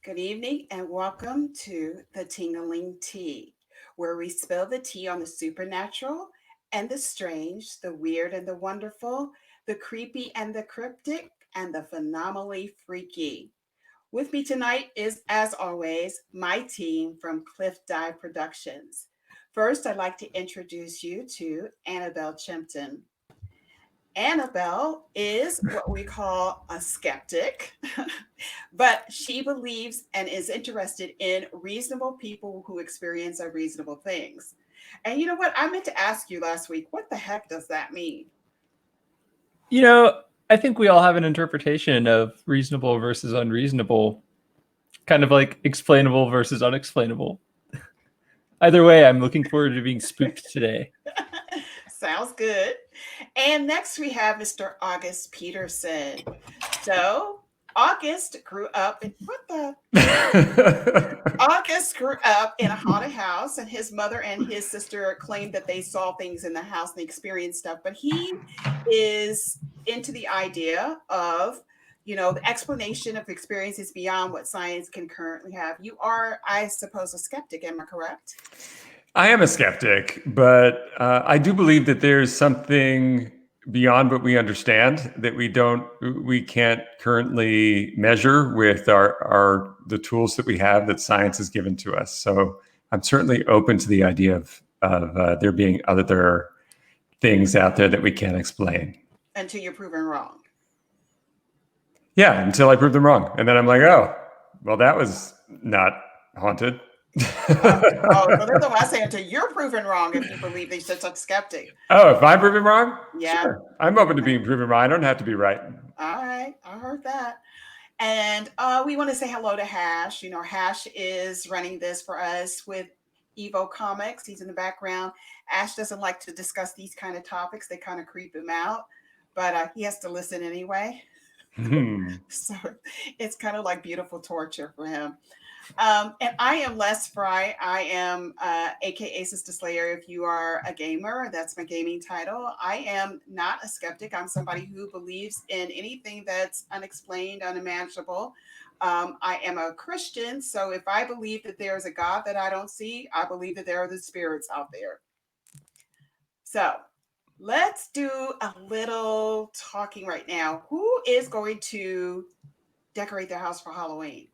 Good evening and welcome to the Tingling Tea, where we spill the tea on the supernatural and the strange, the weird and the wonderful, the creepy and the cryptic, and the phenomenally freaky. With me tonight is, as always, my team from Cliff Dive Productions. First, I'd like to introduce you to Annabelle Chimpton. Annabelle is what we call a skeptic, but she believes and is interested in reasonable people who experience unreasonable things. And you know what? I meant to ask you last week, what the heck does that mean? You know, I think we all have an interpretation of reasonable versus unreasonable, kind of like explainable versus unexplainable. Either way, I'm looking forward to being spooked today. Sounds good. And next we have Mr. August Peterson. So, August grew up in what the August grew up in a haunted house, and his mother and his sister claimed that they saw things in the house and they experienced stuff. But he is into the idea of, the explanation of experiences beyond what science can currently have. You are, I suppose, a skeptic. Am I correct? I am a skeptic, but I do believe that there's something beyond what we understand that we can't currently measure with our the tools that we have that science has given to us. So I'm certainly open to the idea of there being other things out there that we can't explain. Until you're proven wrong. Yeah, until I prove them wrong, and then I'm like, oh, well, that was not haunted. So that's what I say until you're proven wrong if you believe he's such a skeptic. Oh, if I'm proven wrong? Yeah. Sure. I'm open to being proven wrong. I don't have to be right. All right. I heard that. And we want to say hello to Hash. Hash is running this for us with Evo Comics. He's in the background. Ash doesn't like to discuss these kind of topics. They kind of creep him out, but he has to listen anyway. So it's kind of like beautiful torture for him. And I am Les Frye. I am AKA SistaSlaya. If you are a gamer, that's my gaming title. I am not a skeptic. I'm somebody who believes in anything that's unexplained, unimaginable. I am a Christian, so if I believe that there is a God that I don't see, I believe that there are the spirits out there. So let's do a little talking right now. Who is going to decorate their house for Halloween?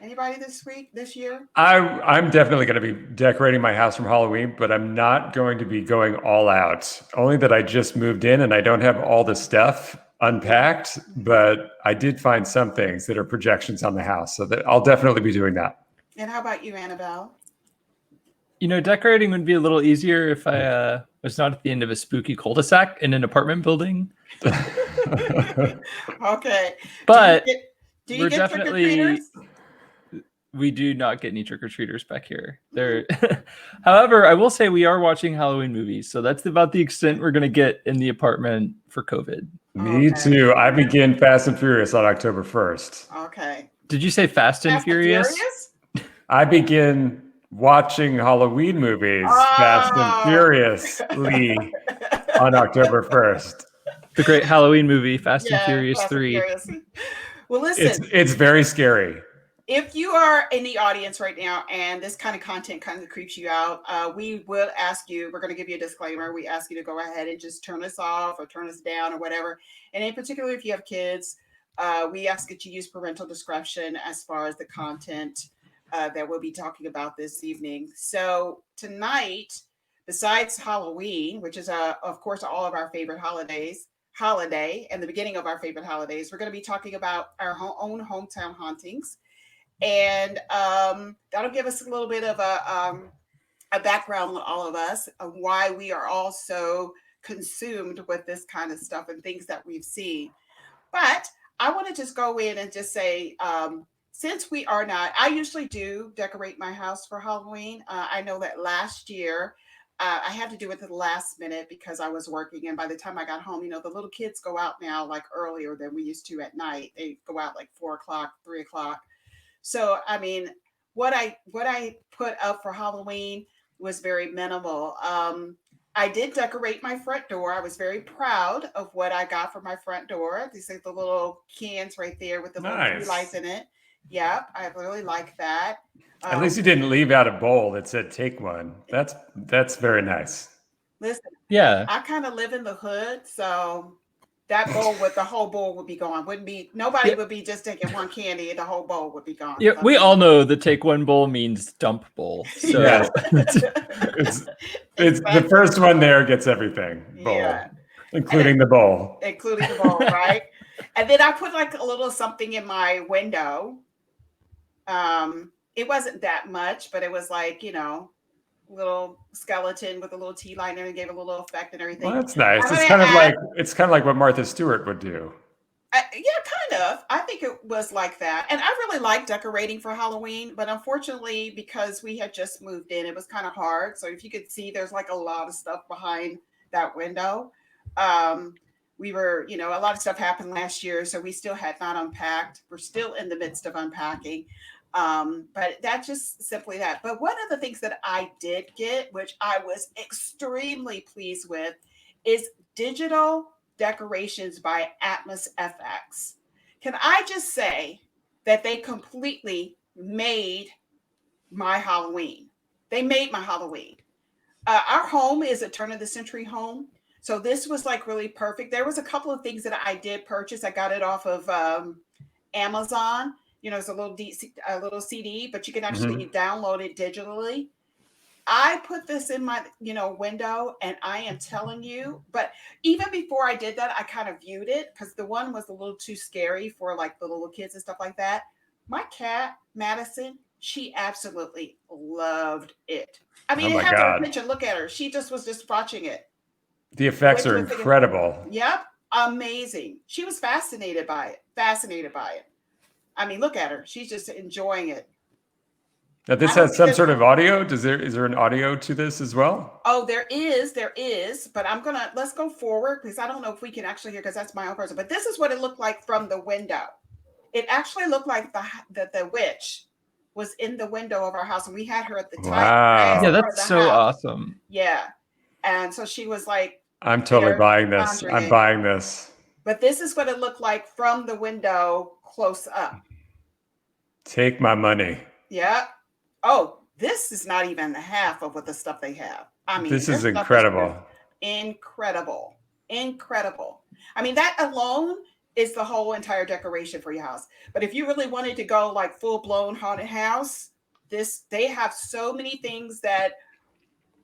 Anybody this year? I'm definitely going to be decorating my house from Halloween, but I'm not going to be going all out. Only that I just moved in and I don't have all the stuff unpacked, but I did find some things that are projections on the house, so that I'll definitely be doing that. And how about you, Annabelle? Decorating would be a little easier if I was not at the end of a spooky cul-de-sac in an apartment building. Okay. But do you get trick-or-treaters? We do not get any trick-or-treaters back here. However, I will say we are watching Halloween movies, so that's about the extent we're going to get in the apartment for COVID. Me too. I begin Fast and Furious on October 1st. Okay. Did you say Fast and Furious? I begin watching Halloween movies Fast and Furiously on October 1st. The great Halloween movie, Fast and Furious 3. Well, listen. It's very scary. If you are in the audience right now and this kind of content kind of creeps you out, we will ask you, we're going to give you a disclaimer. We ask you to go ahead and just turn us off or turn us down or whatever. And in particular, if you have kids, we ask that you use parental discretion as far as the content that we'll be talking about this evening. So tonight, besides Halloween, which is, of course, all of our favorite holiday and the beginning of our favorite holidays, we're going to be talking about our own hometown hauntings. And that'll give us a little bit of a background on all of us of why we are all so consumed with this kind of stuff and things that we've seen. But I want to just go in and just say, since we are not, I usually do decorate my house for Halloween. I know that last year I had to do it to the last minute because I was working. And by the time I got home, the little kids go out now like earlier than we used to at night. They go out like 4 o'clock, 3 o'clock. So, I mean, what I put up for Halloween was very minimal. I did decorate my front door. I was very proud of what I got for my front door. These are the little cans right there with the little tree lights in it. Yep, I really like that. At least you didn't leave out a bowl that said "take one." That's very nice. Listen, Yeah. I kind of live in the hood, so that bowl with the whole bowl would be gone. Wouldn't be nobody Yeah. would be just taking one candy and the whole bowl would be gone. Yeah, So we all know the take one bowl means dump bowl. So Yes. It's the exactly. first one there gets everything. Yeah. Bowl, including the bowl. Including the bowl, right? And then I put like a little something in my window. It wasn't that much, but it was like, little skeleton with a little tea liner and gave a little effect and Well, everything. that's nice. I'm gonna add, It's kind of like what Martha Stewart would do. yeah, kind of. I think it was like that. And I really like decorating for Halloween, but unfortunately, because we had just moved in, it was kind of hard. So if you could see, there's like a lot of stuff behind that window. We were, a lot of stuff happened last year, so we still had not unpacked. We're still in the midst of unpacking. But that's just simply that. But one of the things that I did get, which I was extremely pleased with, is digital decorations by Atmos FX. Can I just say that they completely made my Halloween? They made my Halloween. Our home is a turn of the century home. So this was like really perfect. There was a couple of things that I did purchase. I got it off of Amazon. It's a little CD, but you can actually download it digitally. I put this in my, window, and I am telling you, but even before I did that, I kind of viewed it because the one was a little too scary for like the little kids and stuff like that. My cat, Madison, she absolutely loved it. I mean, Oh it my had her God. attention. Look at her. She just was just watching it. The effects Which are was thinking, incredible. yep, amazing. She was fascinated by it. Fascinated by it. I mean, look at her. She's just enjoying it. Now this I don't has think some there's sort of audio. Is there an audio to this as well? Oh, there is, but let's go forward because I don't know if we can actually hear because that's my own person. But this is what it looked like from the window. It actually looked like the witch was in the window of our house, and we had her at the Wow. yeah, highest part of that's the so house. awesome. Yeah, and so she was like I'm totally there buying this. conjuring I'm it. buying this. But this is what it looked like from the window close up. Take my money. Yeah. Oh, this is not even half of what the stuff they have. I mean, This their is stuff is just incredible. incredible. Incredible. I mean, that alone is the whole entire decoration for your house. But if you really wanted to go like full blown haunted house, they have so many things that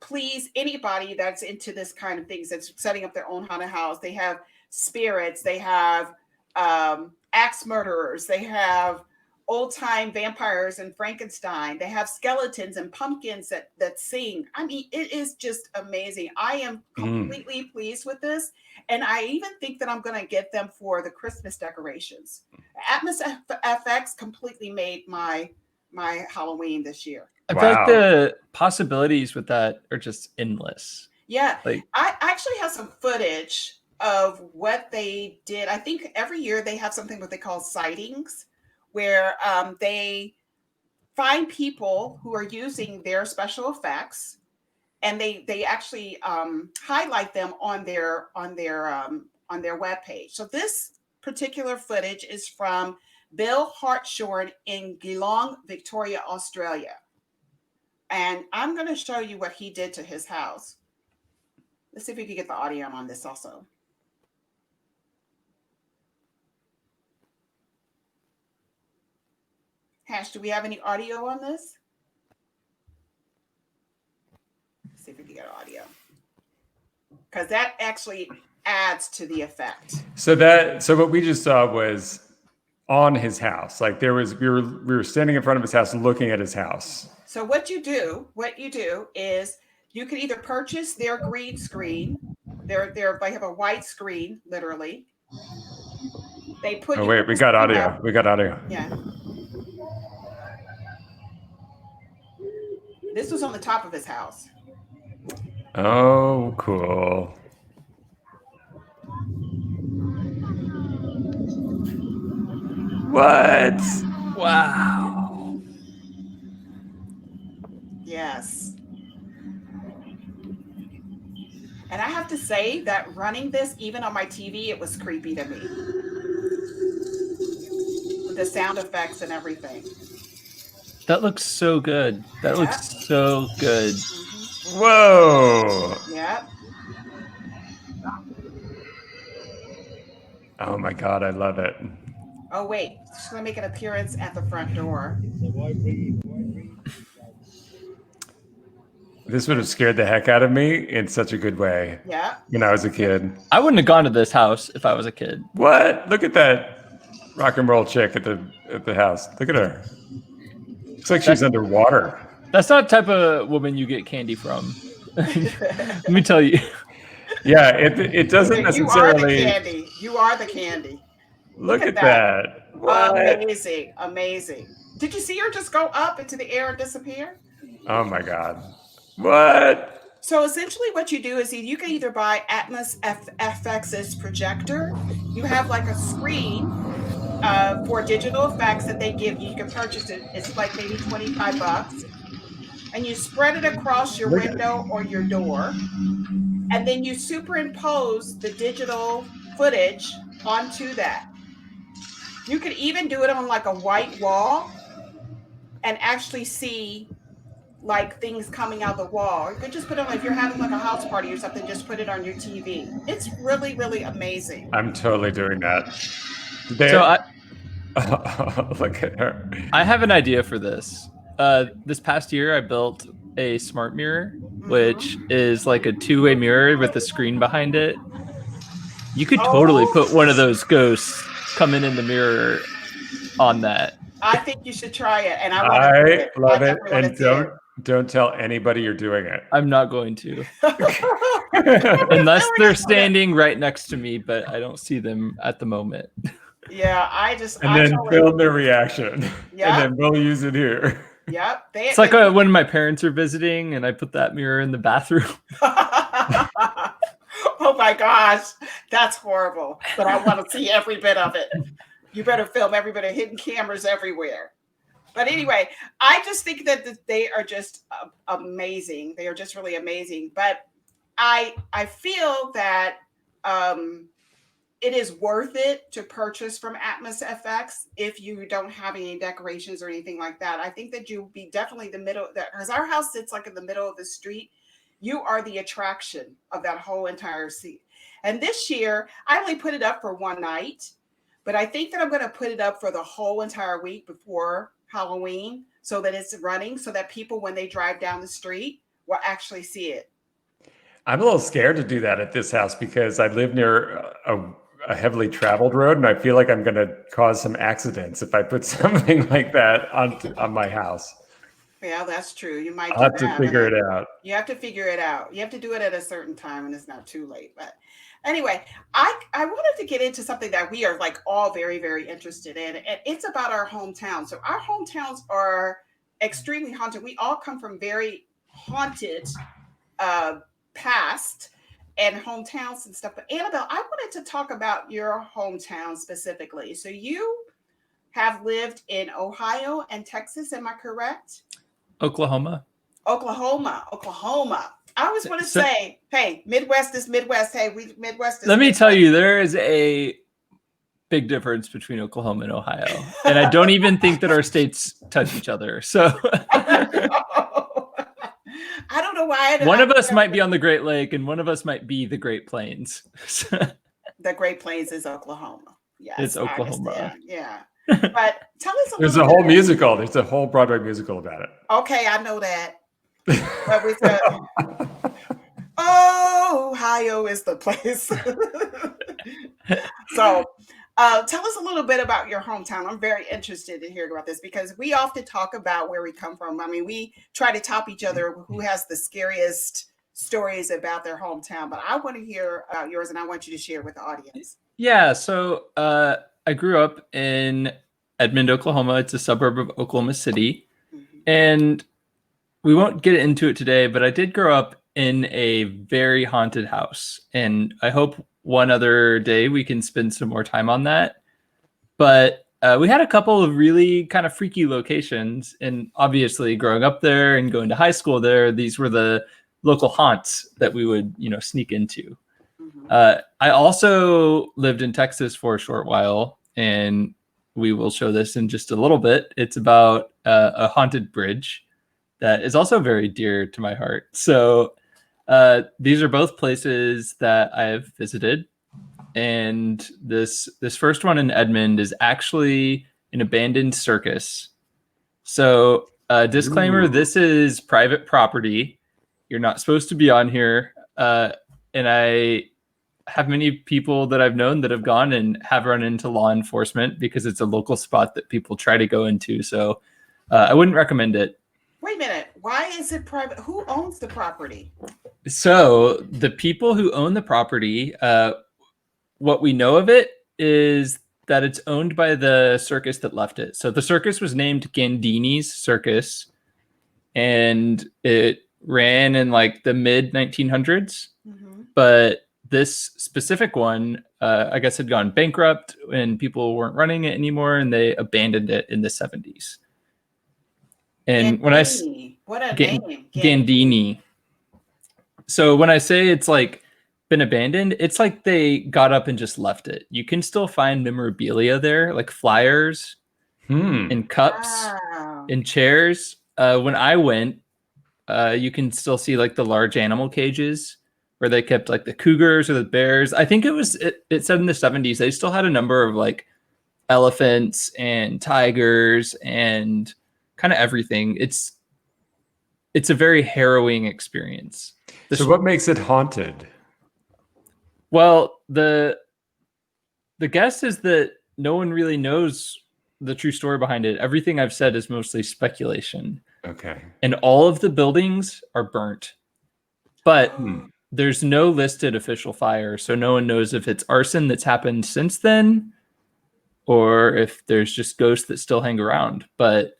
please anybody that's into this kind of things that's setting up their own haunted house. They have spirits, they have axe murderers, they have old time vampires and Frankenstein, they have skeletons and pumpkins that sing. I mean, it is just amazing. I am completely pleased with this, and I even think that I'm going to get them for the Christmas decorations. Atmos FX completely made my Halloween this year. I feel like Wow. the possibilities with that are just endless. Yeah, Like, I actually have some footage of what they did. I think every year they have something what they call sightings, where they find people who are using their special effects, and they actually highlight them on their webpage. So this particular footage is from Bill Hartshorn in Geelong, Victoria, Australia. And I'm going to show you what he did to his house. Let's see if we can get the audio on this also. Hash, do we have any audio on this? Let's see if we can get audio. Because that actually adds to the effect. So what we just saw was on his house. Like we were standing in front of his house looking at his house. So what you do is you can either purchase their green screen. They have a white screen, literally. They put. Oh wait, we got audio. We got audio. Yeah. This was on the top of his house. Oh, cool. What? wow. Yes. And I have to say that running this, even on my TV, it was creepy to me. with the sound effects and everything. That looks so good. That looks so good. Whoa. Yeah. Oh my God, I love it. Oh wait, she's gonna make an appearance at the front door. This would have scared the heck out of me in such a good way Yeah. when I was a kid. I wouldn't have gone to this house if I was a kid. What? Look at that rock and roll chick at the house. Look at her. Looks like she's underwater. That's not the type of woman you get candy from. Let me tell you. Yeah, it doesn't necessarily. You are the candy. You are the candy. Look at that. What? Amazing. Amazing. Did you see her just go up into the air and disappear? Oh my God. What? So essentially what you do is you can either buy Atmos FX's projector. You have like a screen for digital effects that they give you. You can purchase it. It's like maybe $25. And you spread it across your window or your door. And then you superimpose the digital footage onto that. You could even do it on like a white wall and actually see like things coming out the wall. You could just put it on, if you're having like a house party or something, just put it on your TV. It's really, really amazing. I'm totally doing that. Look at her. I have an idea for this. This past year, I built a smart mirror, which is like a two-way mirror with a screen behind it. You could totally put one of those ghosts coming in the mirror on that. I think you should try it, and I love it. And don't tell anybody you're doing it. I'm not going to, unless they're standing right next to me, but I don't see them at the moment. Yeah, film their reaction. Yeah, and then we'll use it here. Yep. It's like when my parents are visiting, and I put that mirror in the bathroom. Oh my gosh, that's horrible. But I want to see every bit of it. You better film every bit of hidden cameras everywhere. But anyway, I just think that they are just amazing. They are just really amazing. But I feel that it is worth it to purchase from Atmos FX if you don't have any decorations or anything like that. I think that you'll be definitely the middle, because our house sits like in the middle of the street. You are the attraction of that whole entire scene. And this year, I only put it up for one night, but I think that I'm going to put it up for the whole entire week before Halloween, so that it's running, so that people, when they drive down the street, will actually see it. I'm a little scared to do that at this house because I live near a heavily traveled road, and I feel like I'm going to cause some accidents if I put something like that on my house. Yeah, that's true. You might have to figure it out. You have to figure it out. You have to do it at a certain time, and it's not too late. But anyway, I wanted to get into something that we are like all very, very interested in, and it's about our hometown. So our hometowns are extremely haunted. We all come from very haunted past and hometowns and stuff. But Annabelle, I wanted to talk about your hometown specifically. So you have lived in Ohio and Texas, am I correct? Oklahoma. I always want to say, hey, Midwest is Midwest. Hey, Midwest is Let me Midwest. tell you, there is a big difference between Oklahoma and Ohio. And I don't even think that our states touch each other. So I don't know why. One of us might be on the Great Lake and one of us might be the Great Plains. The Great Plains is Oklahoma. Yes, it's Oklahoma. Yeah. But tell us There's a whole musical. There's a whole Broadway musical about it. Okay, I know that. But we said, Ohio is the place. So tell us a little bit about your hometown. I'm very interested in hearing about this because we often talk about where we come from. I mean, we try to top each other who has the scariest stories about their hometown, but I want to hear about yours and I want you to share with the audience. Yeah, so I grew up in Edmond, Oklahoma. It's a suburb of Oklahoma City. Mm-hmm. And we won't get into it today, but I did grow up in a very haunted house. And I hope one other day we can spend some more time on that. But we had a couple of really kind of freaky locations. And obviously growing up there and going to high school there, these were the local haunts that we would, sneak into. Mm-hmm. I also lived in Texas for a short while. And we will show this in just a little bit. It's about a haunted bridge that is also very dear to my heart. So these are both places that I have visited. And this first one in Edmond is actually an abandoned circus. So disclaimer, this is private property. You're not supposed to be on here. And I have many people that I've known that have gone and have run into law enforcement because it's a local spot that people try to go into. So I wouldn't recommend it. Wait a minute. Why is it private? Who owns the property? So the people who own the property, what we know of it is that it's owned by the circus that left it. So the circus was named Gandini's Circus, and it ran in like the mid 1900s. Mm-hmm. But this specific one, I guess, had gone bankrupt and people weren't running it anymore, and they abandoned it in the 70s. And Gandini. What a name. Gandini. So when I say it's like been abandoned, it's like they got up and just left it. You can still find memorabilia there, like flyers and cups and chairs. When I went, you can still see like the large animal cages where they kept like the cougars or the bears. I think it said in the 70s, they still had a number of like elephants and tigers and kind of everything. It's a very harrowing experience. So what makes it haunted? Well, the guess is that no one really knows the true story behind it. Everything I've said is mostly speculation. Okay. And all of the buildings are burnt. But there's no listed official fire, so no one knows if it's arson that's happened since then or if there's just ghosts that still hang around. But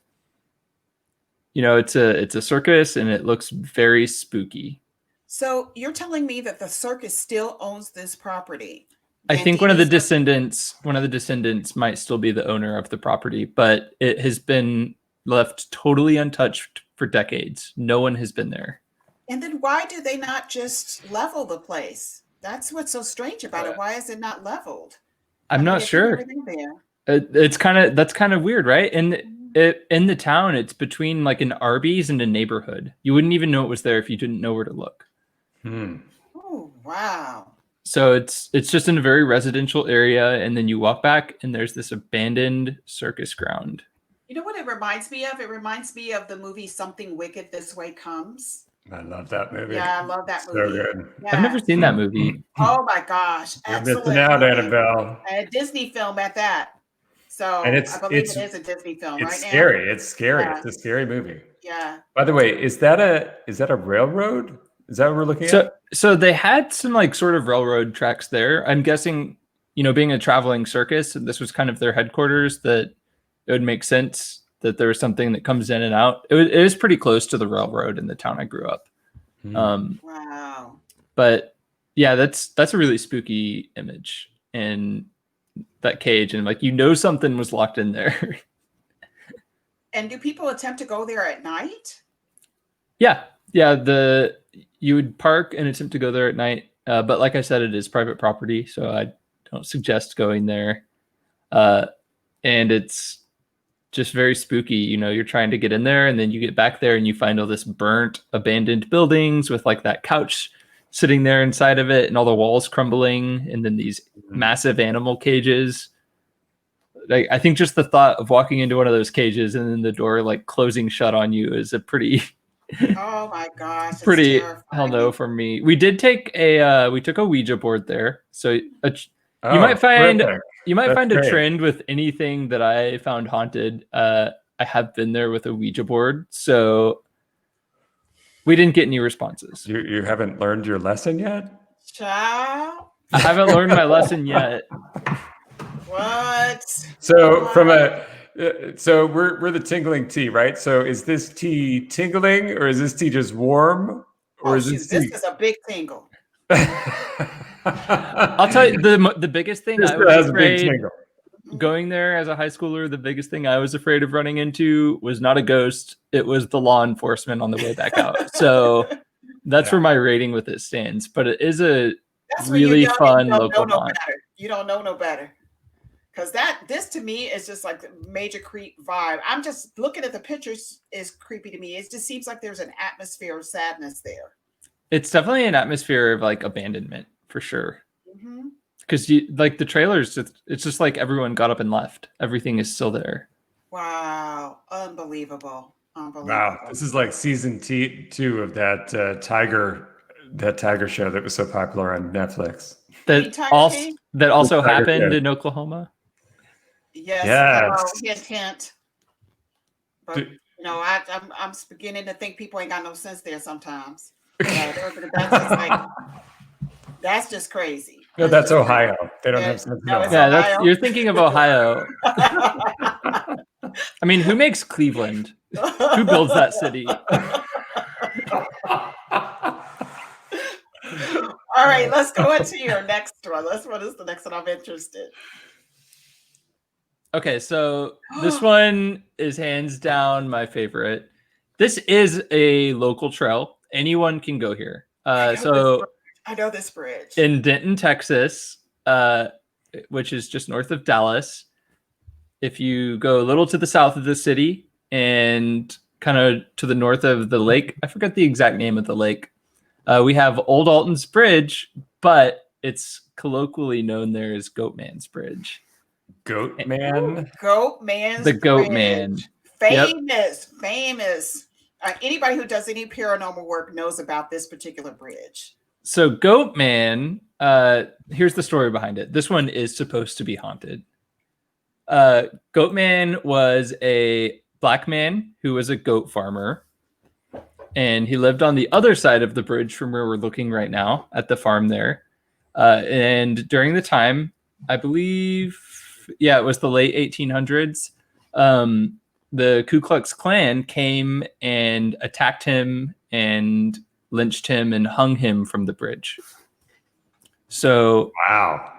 you know, it's a circus and it looks very spooky. So you're telling me that the circus still owns this property? I think one of the descendants might still be the owner of the property, but it has been left totally untouched for decades. No one has been there. And then why do they not just level the place? That's what's so strange about it. Why is it not leveled? I'm not sure. That's kind of weird, right? And in the town, it's between like an Arby's and a neighborhood. You wouldn't even know it was there if you didn't know where to look. Oh, wow. So it's just in a very residential area, and then you walk back and there's this abandoned circus ground. You know what it reminds me of? It reminds me of the movie Something Wicked This Way Comes. I love that movie. Yeah, I love that movie. So good. Yeah. I've never seen that movie. Oh my gosh. You're Excellent missing out, movie. Annabelle. And a Disney film at that. So and I believe it is a Disney film right now. It's scary. It's scary. Yeah. It's a scary movie. Yeah. By the way, is that a railroad? Is that what we're looking at? So they had some like sort of railroad tracks there. I'm guessing, you know, being a traveling circus, this was kind of their headquarters, that it would make sense that there was something that comes in and out. It is pretty close to the railroad in the town I grew up. Wow. But yeah, that's a really spooky image, and that cage, and like, you know, something was locked in there. And do people attempt to go there at night? Yeah. You would park and attempt to go there at night. But like I said, it is private property, so I don't suggest going there. And it's just very spooky. You know, you're trying to get in there and then you get back there and you find all this burnt, abandoned buildings with like that couch sitting there inside of it and all the walls crumbling, and then these massive animal cages. Like, I think just the thought of walking into one of those cages and then the door like closing shut on you is a pretty oh my gosh, pretty hell no for me. We did take a Ouija board there, so you might find a trend with anything that I found haunted. I have been there with a Ouija board, so we didn't get any responses. You haven't learned your lesson yet? Child, I haven't learned my lesson yet. What? So so we're the Tingling Tea, right? So is this tea tingling, or is this tea just warm, or is this tea? This is a big tingle. I'll tell you the biggest thing I was afraid going there as a high schooler. The biggest thing I was afraid of running into was not a ghost; it was the law enforcement on the way back out. So that's where my rating with it stands. But it is a really fun local haunt. You don't know no better. Because this to me is just like the major creep vibe. I'm just looking at the pictures is creepy to me. It just seems like there's an atmosphere of sadness there. It's definitely an atmosphere of like abandonment for sure. Mm-hmm. Because you like the trailers, it's just like everyone got up and left. Everything is still there. Wow, unbelievable. Wow, this is like season 2 of that tiger show that was so popular on Netflix. That also happened in Oklahoma. Yes. Yes. Hint, hint. But you know, I'm beginning to think people ain't got no sense there sometimes. That's just crazy. No, that's Ohio. They don't have sense. No, yeah, you're thinking of Ohio. I mean, who makes Cleveland? Who builds that city? All right, let's go into your next one. What is the next one? I'm interested. Okay, so this one is hands down my favorite. This is a local trail. Anyone can go here. I know this bridge. In Denton, Texas, which is just north of Dallas. If you go a little to the south of the city and kind of to the north of the lake, I forget the exact name of the lake. We have Old Alton's Bridge, but it's colloquially known there as Goatman's Bridge. Goatman? Goatman's The Goatman. Famous. Anybody who does any paranormal work knows about this particular bridge. So Goatman, here's the story behind it. This one is supposed to be haunted. Goatman was a black man who was a goat farmer, and he lived on the other side of the bridge from where we're looking right now at the farm there. And during the time, I believe, it was the late 1800s, the Ku Klux Klan came and attacked him and lynched him and hung him from the bridge. So, wow,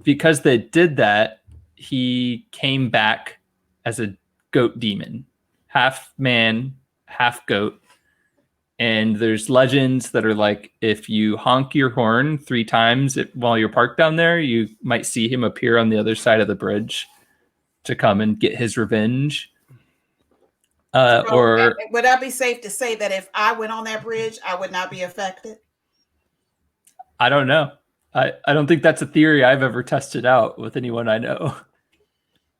because they did that, he came back as a goat demon, half man, half goat. And there's legends that are like, if you honk your horn 3 times while you're parked down there, you might see him appear on the other side of the bridge to come and get his revenge. Or would I be safe to say that if I went on that bridge, I would not be affected? I don't know. I don't think that's a theory I've ever tested out with anyone I know.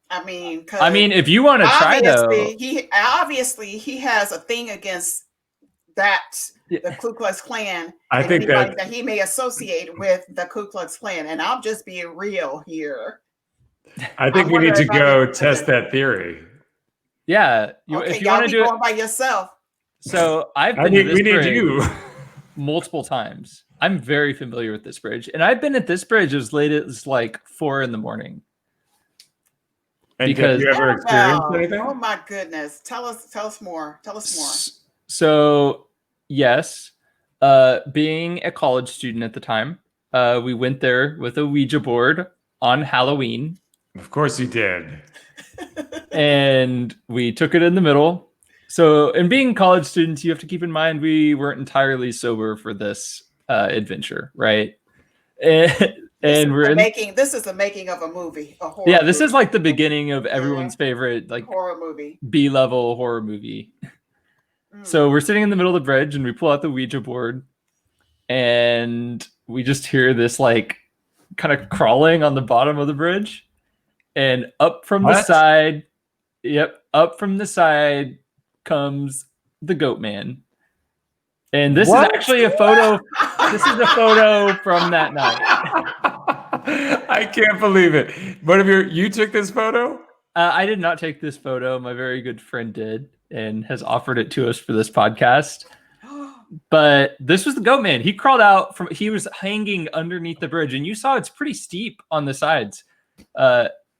I mean, if you want to try, though, he has a thing against the Ku Klux Klan. I think that he may associate with the Ku Klux Klan, and I'm just being real here. I think we need to go test that theory. Yeah, if you want to do it by yourself. So we need you multiple times. I'm very familiar with this bridge, and I've been at this bridge as late as like 4 a.m. And have you ever experienced anything? Oh my goodness! Tell us more. So yes, being a college student at the time, we went there with a Ouija board on Halloween. Of course you did. And we took it in the middle. So, in being college students, you have to keep in mind we weren't entirely sober for this adventure, right? This is the making of a movie. A horror this is like the beginning of everyone's favorite like horror movie, B-level horror movie. So we're sitting in the middle of the bridge, and we pull out the Ouija board, and we just hear this like kind of crawling on the bottom of the bridge, and up from the side. Yep, up from the side comes the Goat Man. And this is actually a photo. This is a photo from that night. I can't believe it. You took this photo? I did not take this photo. My very good friend did and has offered it to us for this podcast. But this was the Goat Man. He crawled out he was hanging underneath the bridge, and you saw it's pretty steep on the sides.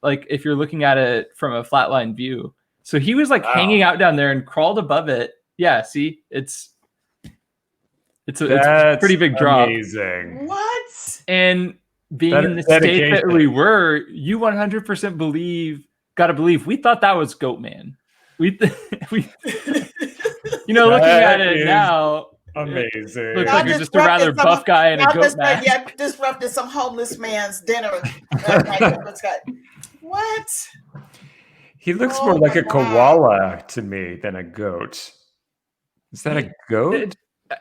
Like if you're looking at it from a flatline view. So he was like hanging out down there and crawled above it. Yeah, see, it's a pretty big drop. Amazing. What? And being in the state that we were, you 100% gotta believe we thought that was Goat Man. Looking at it now, amazing. Looks like you're just a rather buff guy in a goat mask. Disrupted some homeless man's dinner. What? He looks Oh more like my a God. koala to me than a goat. Is that a goat?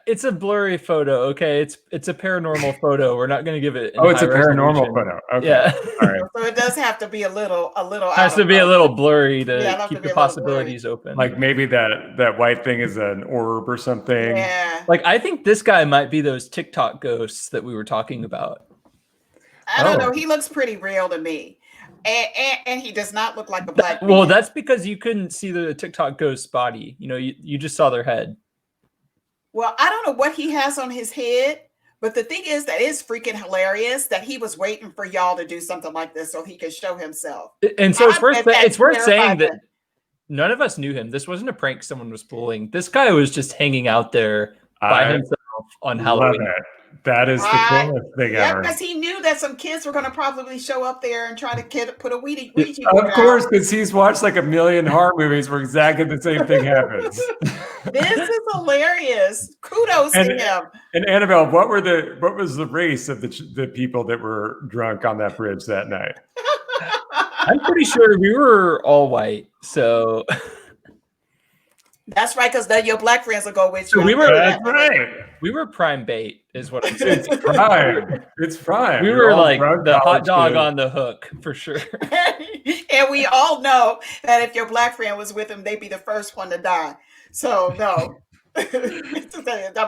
It's a blurry photo, okay? It's a paranormal photo. We're not going to give it in Oh, it's high a paranormal resolution. photo. Okay. Yeah. All right. So it does have to be a little Has out to of be a focus. little blurry Yeah, to it'll have to keep be the a little blurry. possibilities open. Like maybe that white thing is an orb or something. Yeah. Like I think this guy might be those TikTok ghosts that we were talking about. I don't know. Oh. He looks pretty real to me. And he does not look like a black man. Well, that's because you couldn't see the TikTok ghost's body. You know, you just saw their head. Well, I don't know what he has on his head, but the thing is that is freaking hilarious that he was waiting for y'all to do something like this so he could show himself. And so I bet that it's worth saying terrified that him. none of us knew him. This wasn't a prank someone was pulling. This guy was just hanging out there by I himself on love Halloween. it. That is the Right. coolest thing Yeah, ever. because he knew that some kids were going to probably show up there and try to put a Ouija Of board course, out. because he's watched like a million horror movies where exactly the same thing happens. This is hilarious. Kudos to him. And Annabelle, what was the race of the people that were drunk on that bridge that night? I'm pretty sure we were all white. So That's right, because then your black friends will go with you. That's right. We were prime bait, is what I'm saying. It's prime. It's prime. We You're were all like drunk the hot college dog kids. on the hook for sure. And we all know that if your black friend was with him, they'd be the first one to die. So no. I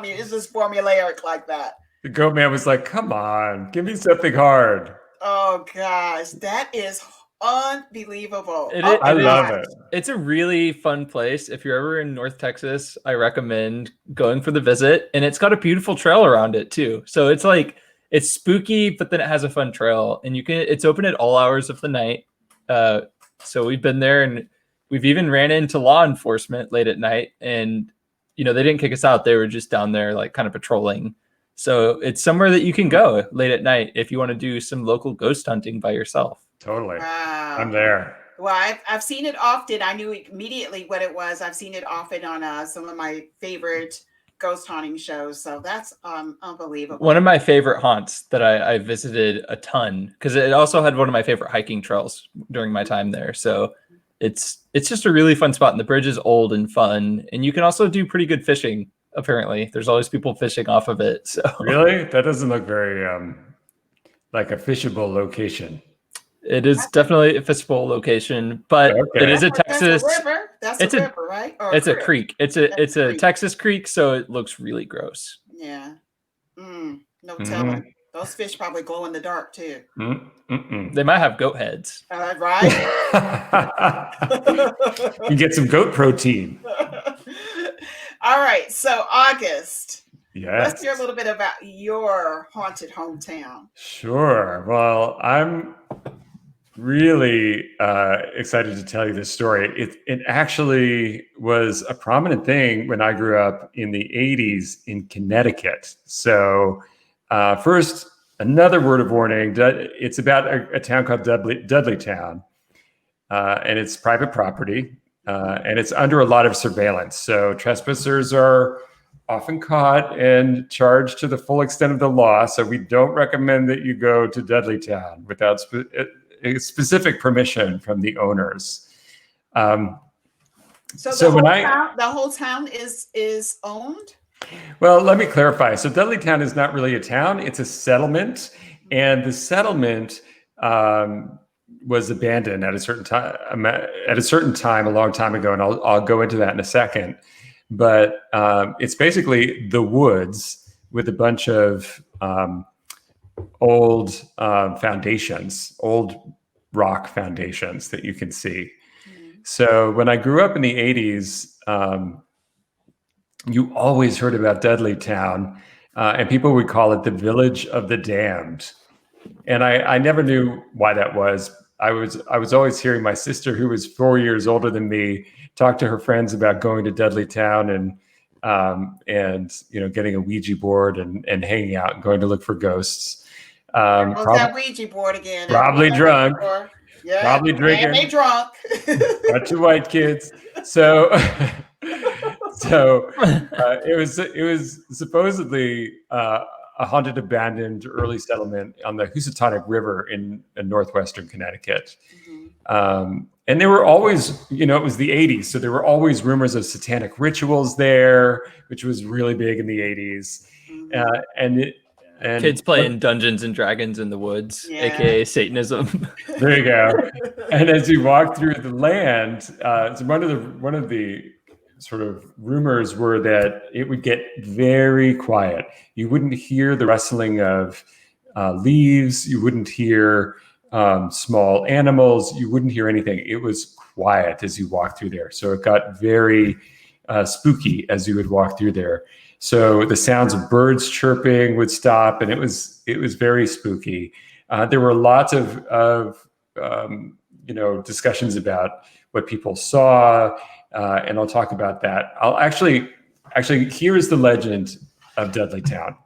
mean, it's just formulaic like that. The goat man was like, "Come on, give me something hard." Oh gosh, that is unbelievable. I love it. It's a really fun place. If you're ever in North Texas, I recommend going for the visit. And it's got a beautiful trail around it too. So it's like it's spooky, but then it has a fun trail. And it's open at all hours of the night. So we've been there and we've even ran into law enforcement late at night. And you know, they didn't kick us out. They were just down there like kind of patrolling. So it's somewhere that you can go late at night if you want to do some local ghost hunting by yourself. Totally. Wow. I'm there. Well, I've seen it often. I knew immediately what it was. I've seen it often on some of my favorite ghost haunting shows. So that's unbelievable. One of my favorite haunts that I visited a ton because it also had one of my favorite hiking trails during my time there. So it's just a really fun spot. And the bridge is old and fun. And you can also do pretty good fishing. Apparently, there's always people fishing off of it. So really, that doesn't look very like a fishable location. It is definitely a fishable location, but it is a Texas. That's a river. That's a river, right? Or it's a creek. It's a creek. Texas creek, so it looks really gross. Yeah. No telling. Those fish probably glow in the dark too. They might have goat heads. Right? You get some goat protein. All right. So August. Yes. Let's hear a little bit about your haunted hometown. Sure. Well, I'm really excited to tell you this story. It actually was a prominent thing when I grew up in the 80s in Connecticut. So first, another word of warning. It's about a town called Dudleytown, and it's private property, and it's under a lot of surveillance. So trespassers are often caught and charged to the full extent of the law. So we don't recommend that you go to Dudleytown without specific permission from the owners. So the whole town is owned? Well, let me clarify. So Dudleytown is not really a town; it's a settlement, and the settlement was abandoned at a certain time a long time ago, and I'll go into that in a second. But it's basically the woods with a bunch of old foundations, old rock foundations that you can see. So when I grew up in the 80s, you always heard about Dudleytown, and people would call it the Village of the Damned. And I never knew why that was. I was always hearing my sister, who was 4 years older than me, talk to her friends about going to Dudleytown and getting a Ouija board and hanging out and going to look for ghosts. That Ouija board again. Probably drunk. Yeah, probably drinking. And they drunk. Bunch of white kids. So it was supposedly a haunted, abandoned early settlement on the Housatonic River in northwestern Connecticut. And there were always, it was the 80s, so there were always rumors of satanic rituals there, which was really big in the 80s. And kids playing Dungeons and Dragons in the woods, aka Satanism. There you go. And as you walk through the land, so one of the sort of rumors were that it would get very quiet. You wouldn't hear the rustling of leaves. You wouldn't hear small animals. You wouldn't hear anything. It was quiet as you walk through there. So it got very spooky as you would walk through there. So the sounds of birds chirping would stop, and it was very spooky. There were lots of discussions about what people saw, and I'll talk about that. I'll actually, here is the legend of Dudleytown.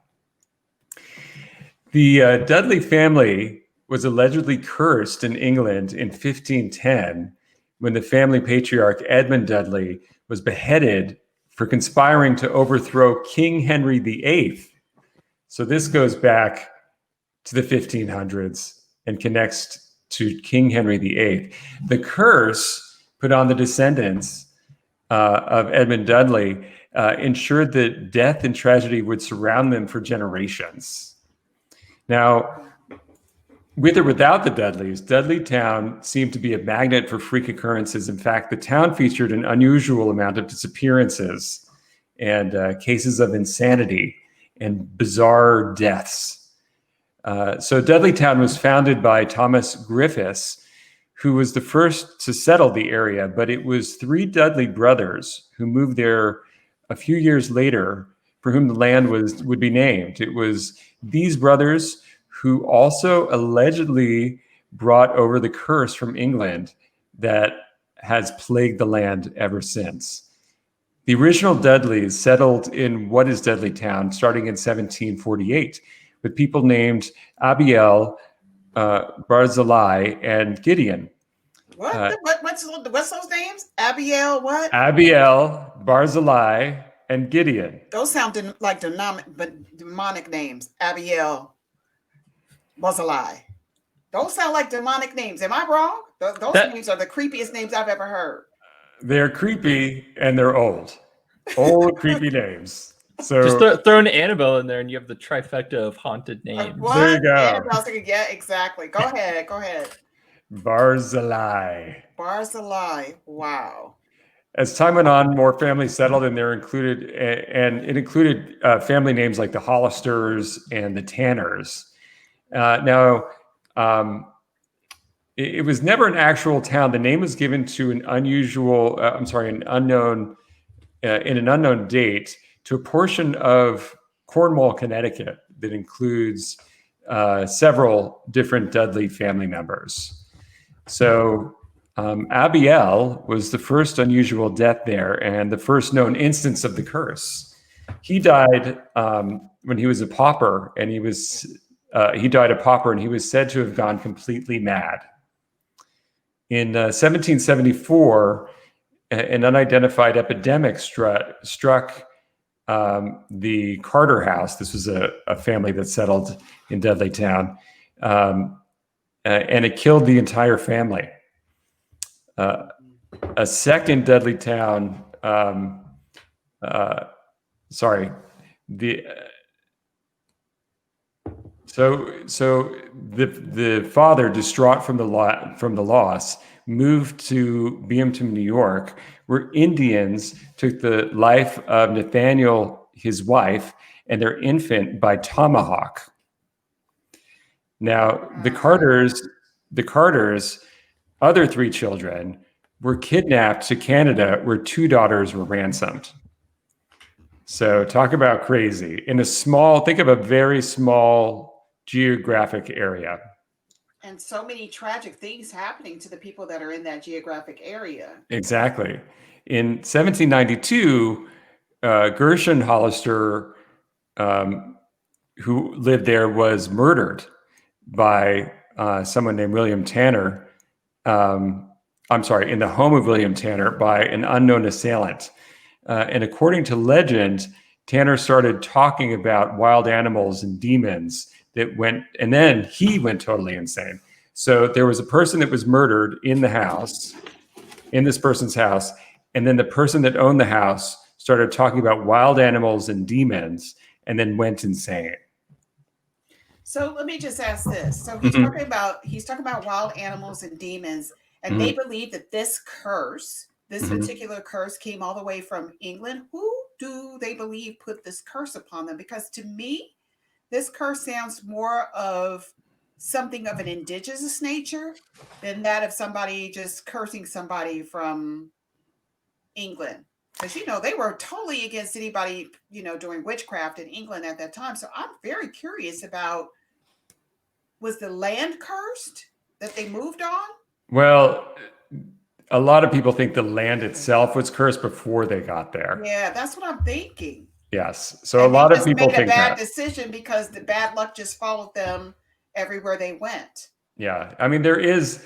The Dudley family was allegedly cursed in England in 1510 when the family patriarch Edmund Dudley was beheaded for conspiring to overthrow King Henry VIII. So this goes back to the 1500s and connects to King Henry VIII. The curse put on the descendants of Edmund Dudley ensured that death and tragedy would surround them for generations. Now, with or without the Dudleys, Dudleytown seemed to be a magnet for freak occurrences. In fact, the town featured an unusual amount of disappearances and cases of insanity and bizarre deaths. So Dudleytown was founded by Thomas Griffiths, who was the first to settle the area, but it was 3 Dudley brothers who moved there a few years later for whom the land would be named. It was these brothers who also allegedly brought over the curse from England that has plagued the land ever since. The original Dudleys settled in what is Dudleytown starting in 1748 with people named Abiel, Barzillai, and Gideon. What's those names? Abiel what? Abiel, Barzillai, and Gideon. Those sound like demonic names. Abiel, Barzillai. Those sound like demonic names. Am I wrong? Those names are the creepiest names I've ever heard. They're creepy and they're old. Old, creepy names. So just throw an Annabelle in there and you have the trifecta of haunted names. There you go. Annabelle's thinking, yeah, exactly. Go ahead. Barzillai. Wow. As time went on, more families settled, and it included family names like the Hollisters and the Tanners. It was never an actual town. The name was given to an unknown date to a portion of Cornwall, Connecticut that includes several different Dudley family members. So Abiel was the first unusual death there and the first known instance of the curse. He died when he was a pauper, and he died a pauper, and he was said to have gone completely mad. In 1774, an unidentified epidemic struck the Carter house. This was a family that settled in Dudleytown, and it killed the entire family. A second Dudleytown, So the father, distraught from the loss, moved to Beaverton, New York, where Indians took the life of Nathaniel, his wife, and their infant by tomahawk. Now, the Carters' other 3 children were kidnapped to Canada, where 2 daughters were ransomed. So talk about crazy. Think of a very small geographic area. And so many tragic things happening to the people that are in that geographic area. Exactly. In 1792, Gershon Hollister, who lived there, was murdered by someone named William Tanner. In the home of William Tanner by an unknown assailant. And according to legend, Tanner started talking about wild animals and demons that went, and then he went totally insane. So there was a person that was murdered in the house, in this person's house, and then the person that owned the house started talking about wild animals and demons, and then went insane. So let me just ask this. So Mhm. he's talking about wild animals and demons, and Mhm. they believe that this particular curse came all the way from England. Who do they believe put this curse upon them? Because to me, this curse sounds more of something of an indigenous nature than that of somebody just cursing somebody from England. Because they were totally against anybody, doing witchcraft in England at that time. So I'm very curious about, was the land cursed that they moved on? Well, a lot of people think the land itself was cursed before they got there. Yeah, that's what I'm thinking. Yes. So a And they lot of just people made a think bad that. decision because the bad luck just followed them everywhere they went. Yeah. I mean, there is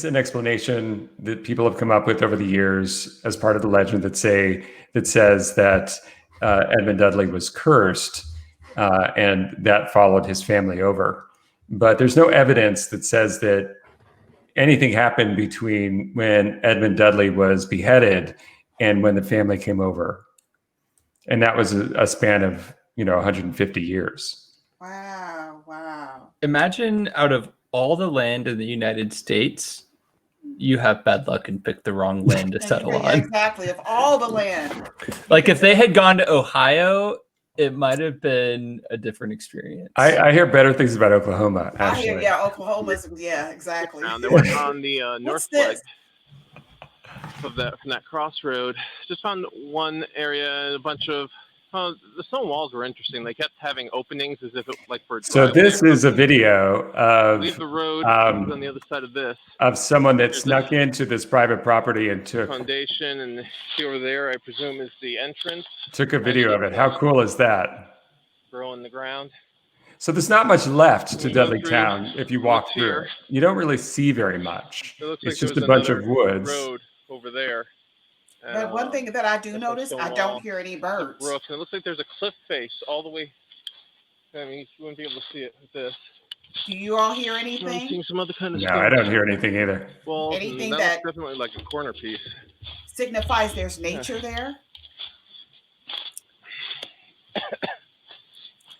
an explanation that people have come up with over the years as part of the legend that says that Edmund Dudley was cursed, and that followed his family over. But there's no evidence that says that anything happened between when Edmund Dudley was beheaded and when the family came over. And that was a span of 150 years. Wow. Imagine out of all the land in the United States, you have bad luck and pick the wrong land to settle Yeah, on. exactly. Of all the land. Like if they had gone to Ohio, it might have been a different experience. I hear better things about Oklahoma, I hear, actually. Oklahoma's, exactly. They were on the north What's this? leg from that crossroad. Just found one area and a bunch of the stone walls were interesting. They kept having openings as if it like for a So driveway. this is a video Leave the road on the other side of this. of someone that There's snuck into this private property and foundation, and see over there, I presume, is the entrance. took a video of it. How cool is that? Burrow in the ground. So there's not much left to You go Dudley through Town if you walk through here. it. You don't really see very much. It looks It's like just a there was bunch of another woods. road over there. But one thing that I do that's notice, stone I wall. don't hear any birds. Roof. And it looks like there's a cliff face all the way. I mean, you wouldn't be able to see it with this. Do you all hear I'm anything? seeing some other kind of No, stuff. I don't hear anything either. Well, Anything that that looks definitely like a corner piece. signifies there's nature there?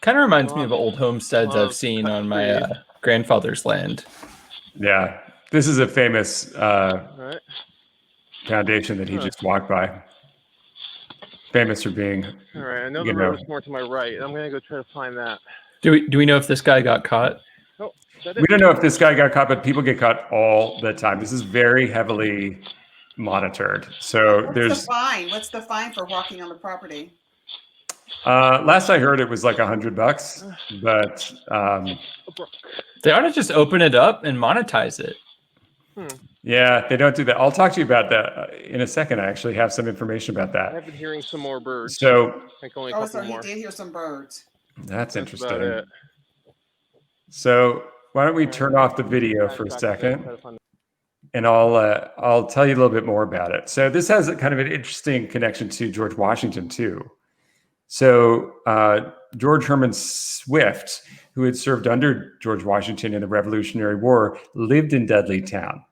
Kind of reminds me of old homesteads I've of seen cut on my trees. grandfather's land. Yeah, this is a famous Right. foundation that he just walked by. Famous for being, All right. I know the road is more to my right. I'm gonna go try to find that. Do we know if this guy got caught? Oh, is that we it? don't know if this guy got caught, but people get caught all the time. This is very heavily monitored. So What's the fine? What's the fine for walking on the property? last I heard it was like $100, but they ought to just open it up and monetize it. Yeah, they don't do that. I'll talk to you about that in a second. I actually have some information about that. I've been hearing some more birds. So, I think only a couple so more. he did hear some birds. That's interesting. About it. So why don't we turn off the video for a second, and I'll tell you a little bit more about it. So this has a kind of an interesting connection to George Washington too. So George Herman Swift, who had served under George Washington in the Revolutionary War, lived in Dudley Town.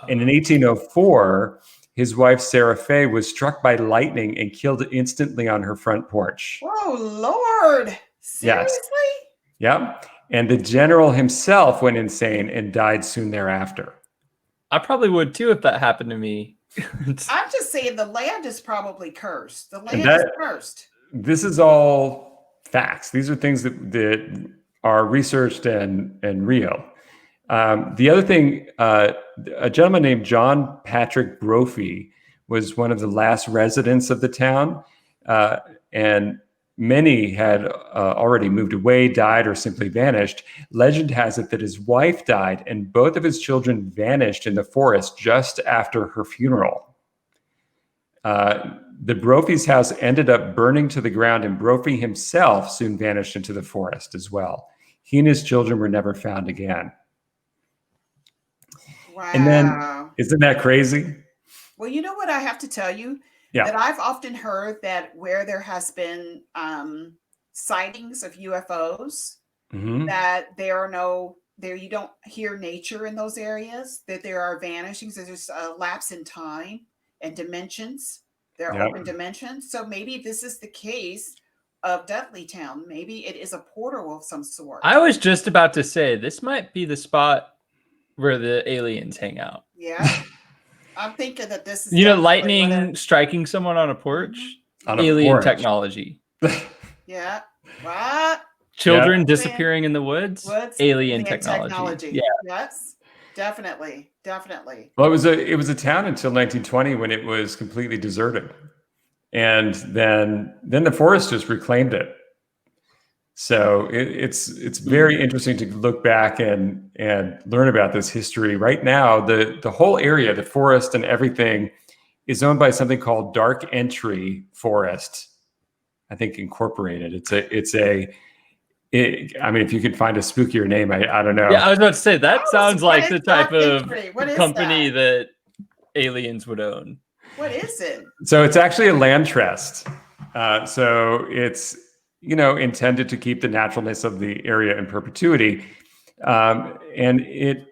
And in 1804, his wife, Sarah Fay, was struck by lightning and killed instantly on her front porch. Oh, Lord. Seriously? Yes. Yep. And the general himself went insane and died soon thereafter. I probably would too if that happened to me. I'm just saying the land is probably cursed. The land is cursed. This is all facts. These are things that are researched and real. The other thing, a gentleman named John Patrick Brophy was one of the last residents of the town, and many had already moved away, died, or simply vanished. Legend has it that his wife died and both of his children vanished in the forest just after her funeral. The Brophy's house ended up burning to the ground, and Brophy himself soon vanished into the forest as well. He and his children were never found again. Wow. And then, isn't that crazy? Well, you know what I have to tell you? Yeah. that I've often heard that where there has been sightings of UFOs, that there are you don't hear nature in those areas, that there are vanishings, there's a lapse in time and dimensions. There are open dimensions. So maybe this is the case of Dudleytown. Maybe it is a portal of some sort. I was just about to say this might be the spot where the aliens hang out. Yeah. I'm thinking that this is lightning striking someone on a porch, On a alien porch. technology. Yeah. What? Children disappearing in the woods, alien technology. Yeah. Yes. Definitely. Well, it was a town until 1920 when it was completely deserted, and then the forest just reclaimed it. So it's very interesting to look back and learn about this history. Right now, the whole area, the forest and everything, is owned by something called Dark Entry Forest, I think, Incorporated. I mean, if you could find a spookier name, I don't know. Yeah, I was about to say that sounds like the type of company that aliens would own. What is it? So it's actually a land trust. So it's intended to keep the naturalness of the area in perpetuity, and it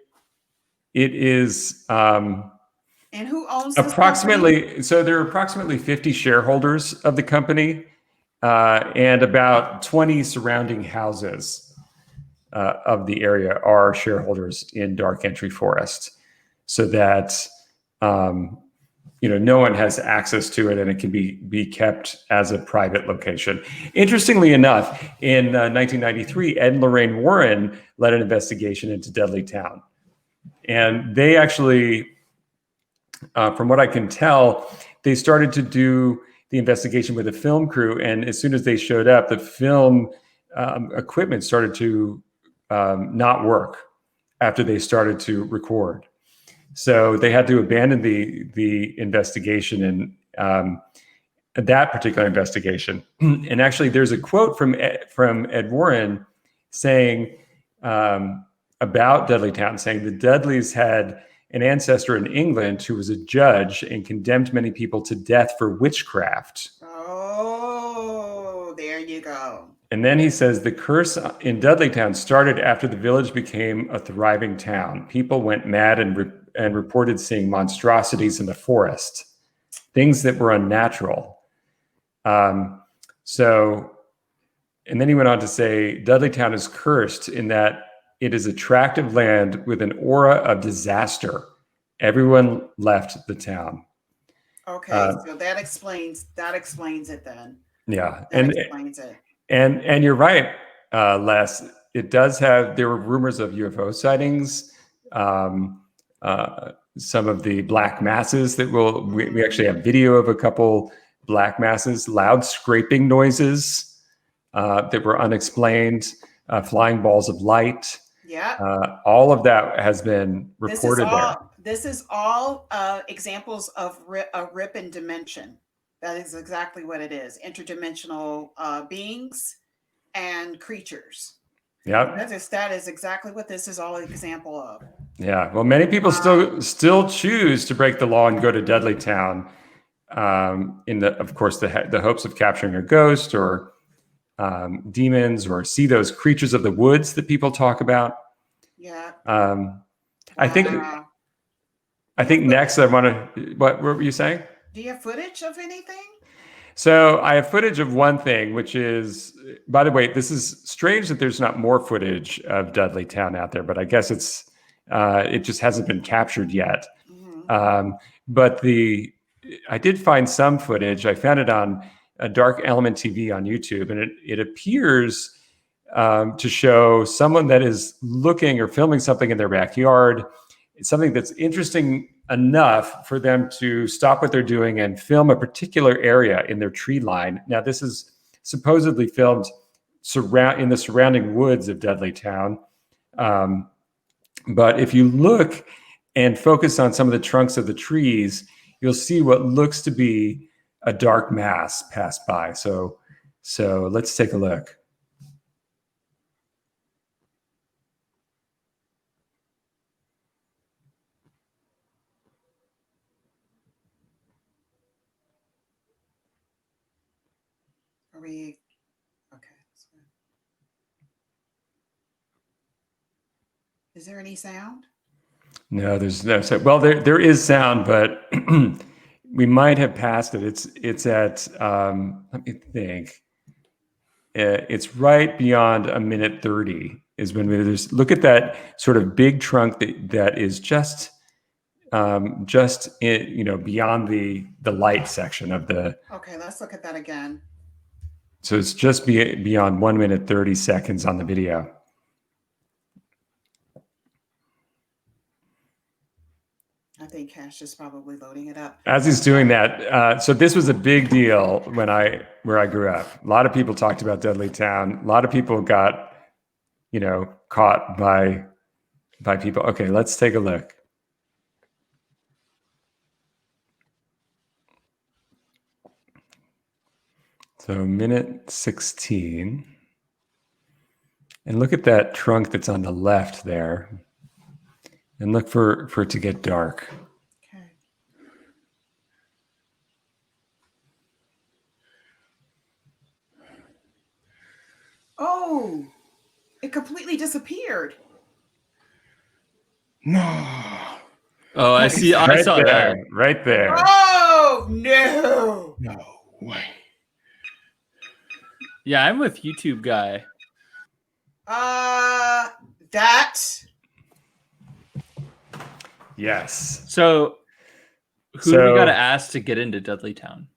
is. And who owns this company? So there are approximately 50 shareholders of the company, and about 20 surrounding houses of the area are shareholders in Dark Entry Forest, so that no one has access to it, and it can be kept as a private location. Interestingly enough, in 1993, Ed and Lorraine Warren led an investigation into Dudleytown, and they actually, from what I can tell, they started to do the investigation with a film crew, and as soon as they showed up, the film equipment started to not work after they started to record. So they had to abandon the investigation and that particular investigation. And actually, there's a quote from Ed Warren saying about Dudleytown, saying the Dudleys had an ancestor in England who was a judge and condemned many people to death for witchcraft. Oh, there you go. And then he says the curse in Dudleytown started after the village became a thriving town. People went mad and reported seeing monstrosities in the forest, things that were unnatural. And then he went on to say, Dudleytown is cursed in that it is attractive land with an aura of disaster. Everyone left the town. Okay, so that explains it then. Yeah, that explains it. And you're right, Les. There were rumors of UFO sightings. Some of the black masses that we actually have video of a couple black masses, loud scraping noises that were unexplained, flying balls of light. Yeah. All of that has been reported there. This is all examples of a rip in dimension. That is exactly what it is. Interdimensional beings and creatures. Yeah. That is exactly what this is all an example of. Yeah. Well, many people still choose to break the law and go to Dudleytown of course, the hopes of capturing a ghost or demons, or see those creatures of the woods that people talk about. Yeah. I think next I want to. What were you saying? Do you have footage of anything? So I have footage of one thing, which is, by the way, this is strange that there's not more footage of Dudleytown out there, but I guess it just hasn't been captured yet. Mm-hmm. But I did find some footage. I found it on a Dark Element TV on YouTube, and it appears to show someone that is looking or filming something in their backyard. It's something that's interesting enough for them to stop what they're doing and film a particular area in their tree line. Now, this is supposedly filmed in the surrounding woods of Dudleytown. But if you look and focus on some of the trunks of the trees, you'll see what looks to be a dark mass pass by. So let's take a look. Are we okay? Is there any sound? No, there's no sound. Well, there is sound, but we might have passed it. It's at let me think. It's right beyond a minute 30 is when there's look at that sort of big trunk that is just beyond the light section of the. Okay, let's look at that again. So it's just beyond 1 minute 30 seconds on the video. I think Cash is probably loading it up. As he's doing that, so this was a big deal where I grew up. A lot of people talked about Dudley Town. A lot of people got, caught by people. Okay, let's take a look. So minute 16. And look at that trunk that's on the left there. And look for it to get dark. Okay. Oh, it completely disappeared. No. Oh, I see. I saw that. Right there. Oh, no. No way. Yeah, I'm with YouTube guy. That. Yes. So who do we got to ask to get into Dudley Town?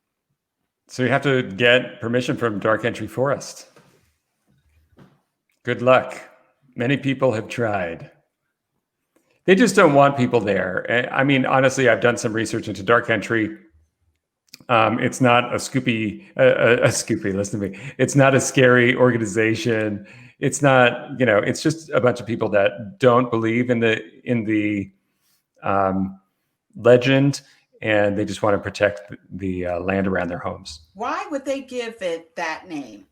So you have to get permission from Dark Entry Forest. Good luck. Many people have tried. They just don't want people there. I mean, honestly, I've done some research into Dark Entry. It's not a Scoopy. Listen to me. It's not a scary organization. It's not. It's just a bunch of people that don't believe in the legend, and they just want to protect the land around their homes. Why would they give it that name?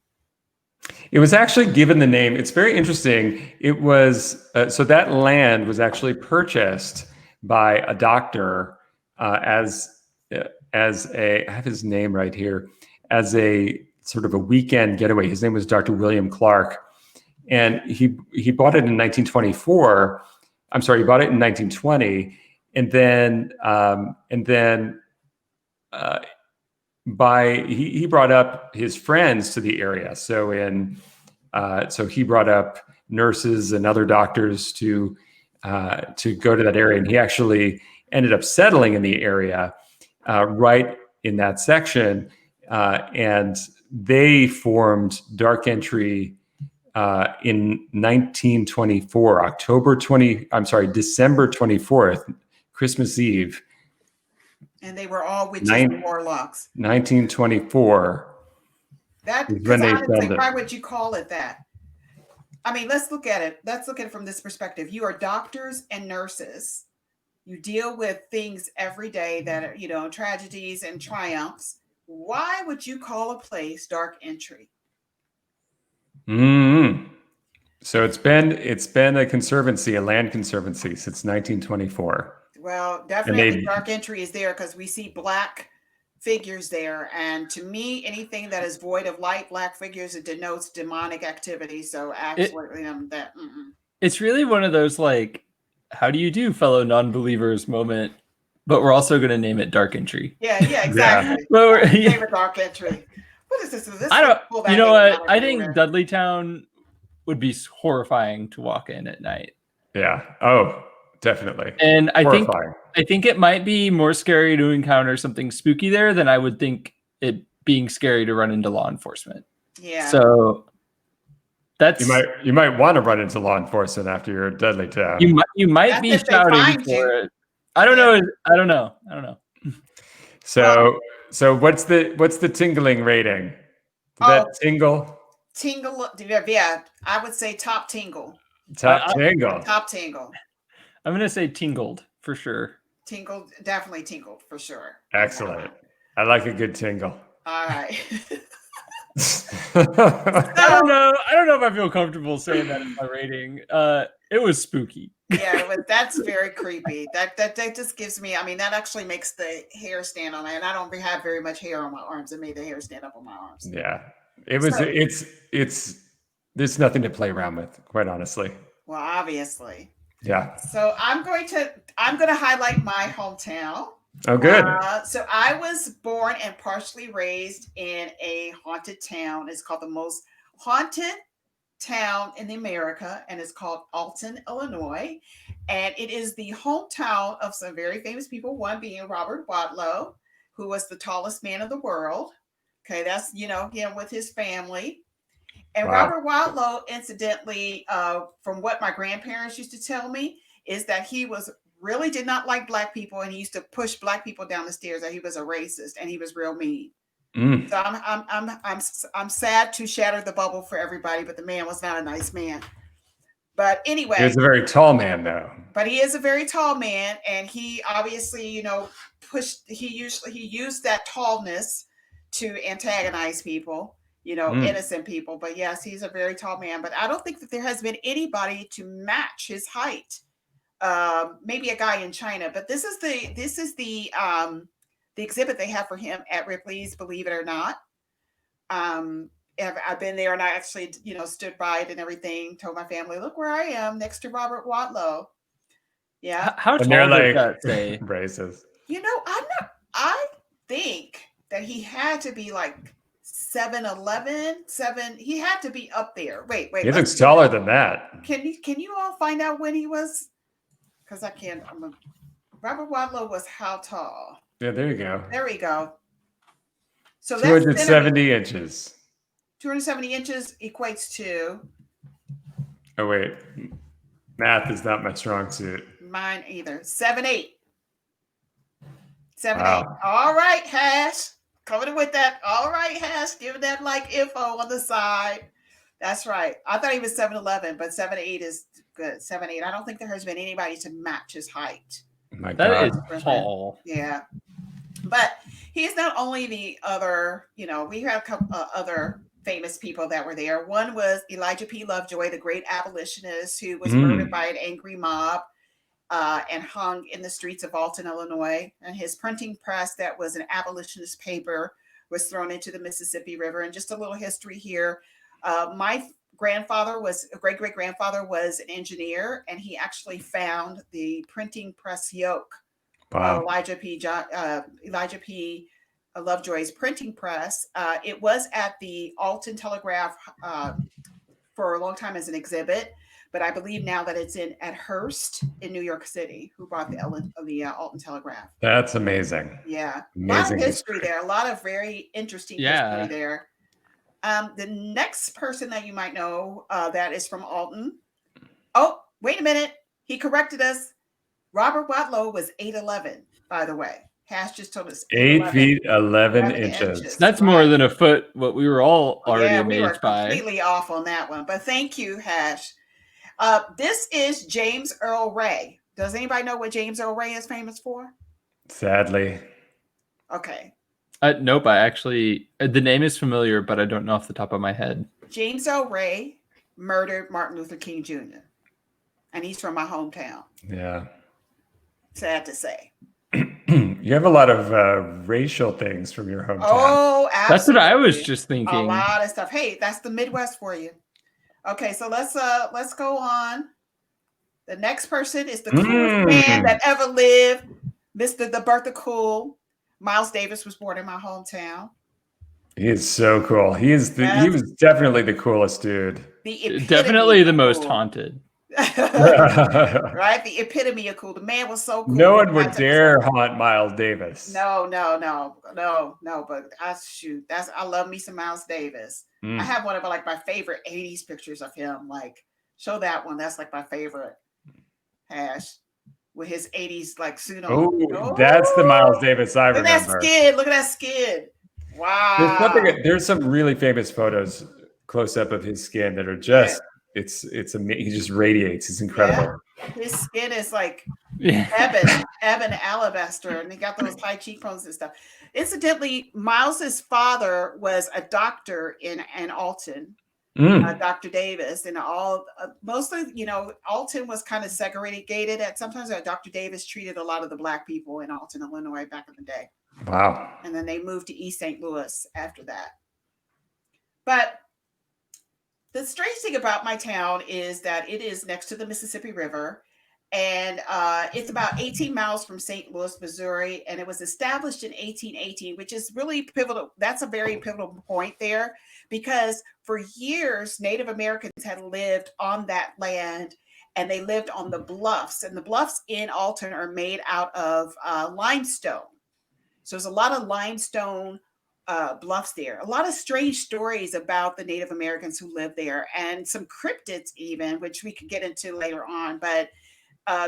It was actually given the name. It's very interesting. It was so that land was actually purchased by a doctor as a. I have his name right here, as a sort of a weekend getaway. His name was Dr. William Clark, and he bought it in 1924. I'm sorry, he bought it in 1920, and then he brought up his friends to the area. So he brought up nurses and other doctors to go to that area, and he actually ended up settling in the area right in that section, and they formed Dark Entry in 1924, December 24th, Christmas Eve. And they were all witches and warlocks. 1924. That, when they filmed it. Why would you call it that? I mean, let's look at it. Let's look at it from this perspective. You are doctors and nurses. You deal with things every day that are, tragedies and triumphs. Why would you call a place Dark Entry? So it's been a conservancy, a land conservancy, since 1924. Well, definitely Dark Entry is there because we see black figures there. And to me, anything that is void of light, black figures, it denotes demonic activity. So absolutely, It's really one of those, like, how do you do, fellow non-believers moment, but we're also going to name it Dark Entry. Yeah, exactly. Name it Dark Entry. What is this? I don't. You know what? I think Dudley Town would be horrifying to walk in at night. Yeah. Oh, definitely. And I think it might be more scary to encounter something spooky there than I would think it being scary to run into law enforcement. Yeah. So that's you might want to run into law enforcement after you're at Dudley Town. You might be shouting for it. I don't know. So what's the tingling rating? Did that tingle? Tingle, yeah. I would say top tingle. Top tingle. Top tingle. I'm gonna say tingled for sure. Tingled, definitely tingled for sure. Excellent. I like a good tingle. All right. I don't know if I feel comfortable saying that in my rating. It was spooky. Yeah, that's very creepy. That just gives me. I mean, that actually makes the hair stand on me, and I don't have very much hair on my arms. It made the hair stand up on my arms. Yeah. It was. So, It's. There's nothing to play around with, quite honestly. well, obviously. Yeah. So I'm going to highlight my hometown. Oh, good. So I was born and partially raised in a haunted town. It's called the most haunted town in America, and it's called Alton, Illinois. And it is the hometown of some very famous people, one being Robert Wadlow, who was the tallest man in the world. Okay, that's, him with his family. And Wow. Robert Wadlow, incidentally, from what my grandparents used to tell me, is that he was really did not like black people, and he used to push black people down the stairs. That he was a racist, and he was real mean. Mm. So I'm sad to shatter the bubble for everybody, but the man was not a nice man. But anyway, He was a very tall man, though. But he is a very tall man, and he obviously, he used that tallness to antagonize people, innocent people. But yes, he's a very tall man. But I don't think that there has been anybody to match his height. Maybe a guy in China, but this is the exhibit they have for him at Ripley's, believe it or not. I've been there, and I actually, stood by it and everything, told my family, look where I am next to Robert Wadlow. Yeah. How And tall they're does like that say? racist. I think that he had to be like 7'11", he had to be up there. Wait. He looks taller than that. Can you all find out when he was? Because I can't. Robert Wadlow was how tall? Yeah, there you go. There we go. So 270 inches. 270 inches equates to. Oh, wait. Math is not my strong suit. Mine either. 7'8". 7'8". Wow. All right, Hash. Coming with that. All right, Hash. Giving that info on the side. That's right. I thought he was 7'11", but 7'8" is good. 7'8". I don't think there has been anybody to match his height. My That God. is tall. Yeah. But he's not only the other, we had a couple other famous people that were there. One was Elijah P. Lovejoy, the great abolitionist who was murdered by an angry mob and hung in the streets of Alton, Illinois. And his printing press, that was an abolitionist paper, was thrown into the Mississippi River. And just a little history here. My great-great-grandfather was an engineer, and he actually found the printing press yoke. Wow. Elijah P. Lovejoy's printing press. It was at the Alton Telegraph for a long time as an exhibit, but I believe now that it's at Hearst in New York City, who brought the Alton Telegraph. That's amazing. Yeah. Amazing A lot of history there. A lot of very interesting history there. The next person that you might know that is from Alton. Oh, wait a minute. He corrected us. Robert Wadlow was 8'11", by the way. Hash just told us 8 feet 11 inches. That's more than a foot. What we were all already amazed by. Completely off on that one, but thank you, Hash. This is James Earl Ray. Does anybody know what James Earl Ray is famous for? Sadly. Okay. Nope. I actually, the name is familiar, but I don't know off the top of my head. James Earl Ray murdered Martin Luther King Jr. And he's from my hometown. Yeah. Sad to say. You have a lot of racial things from your hometown. Oh, absolutely. That's what I was just thinking. A lot of stuff. Hey, that's the Midwest for you. Okay, so let's go on. The next person is the coolest man that ever lived, Mr. The Bertha Cool. Miles Davis was born in my hometown. He is so cool. He was definitely the coolest dude. Definitely the most haunted. Right? The epitome of cool. The man was so cool. No one would dare haunt Miles Davis. No. But I love me some Miles Davis. I have one of my favorite 80s pictures of him. Show that one. That's my favorite. Hash with his 80s suit on. Oh, that's the Miles Davis I remember. Look at that skin. Wow. There's some really famous photos close up of his skin that are just it's amazing. He just radiates. It's incredible. Yeah. His skin is ebon alabaster, and he got those high cheekbones and stuff. Incidentally, Miles's father was a doctor in Alton, Dr. Davis, and mostly, Alton was kind of segregated. Sometimes Dr. Davis treated a lot of the black people in Alton, Illinois, back in the day. Wow. And then they moved to East St. Louis after that. But the strange thing about my town is that it is next to the Mississippi River, and it's about 18 miles from St. Louis, Missouri, and it was established in 1818, which is really pivotal. That's a very pivotal point there, because for years Native Americans had lived on that land, and they lived on the bluffs, and the bluffs in Alton are made out of limestone. So there's a lot of limestone bluffs there. A lot of strange stories about the Native Americans who lived there, and some cryptids even, which we could get into later on. But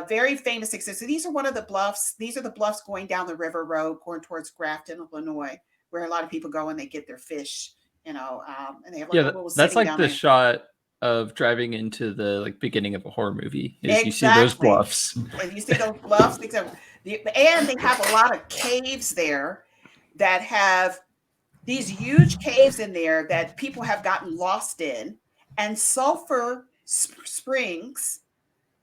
very famous existence. So these are one of the bluffs. These are the bluffs going down the river road, going towards Grafton, Illinois, where a lot of people go and they get their fish, and they have like a little that's sitting like down the there. shot of driving into the like beginning of a horror movie. Is you see Exactly. those bluffs, and you see those bluffs, and they have a lot of caves there that have these huge caves in there that people have gotten lost in, and sulfur springs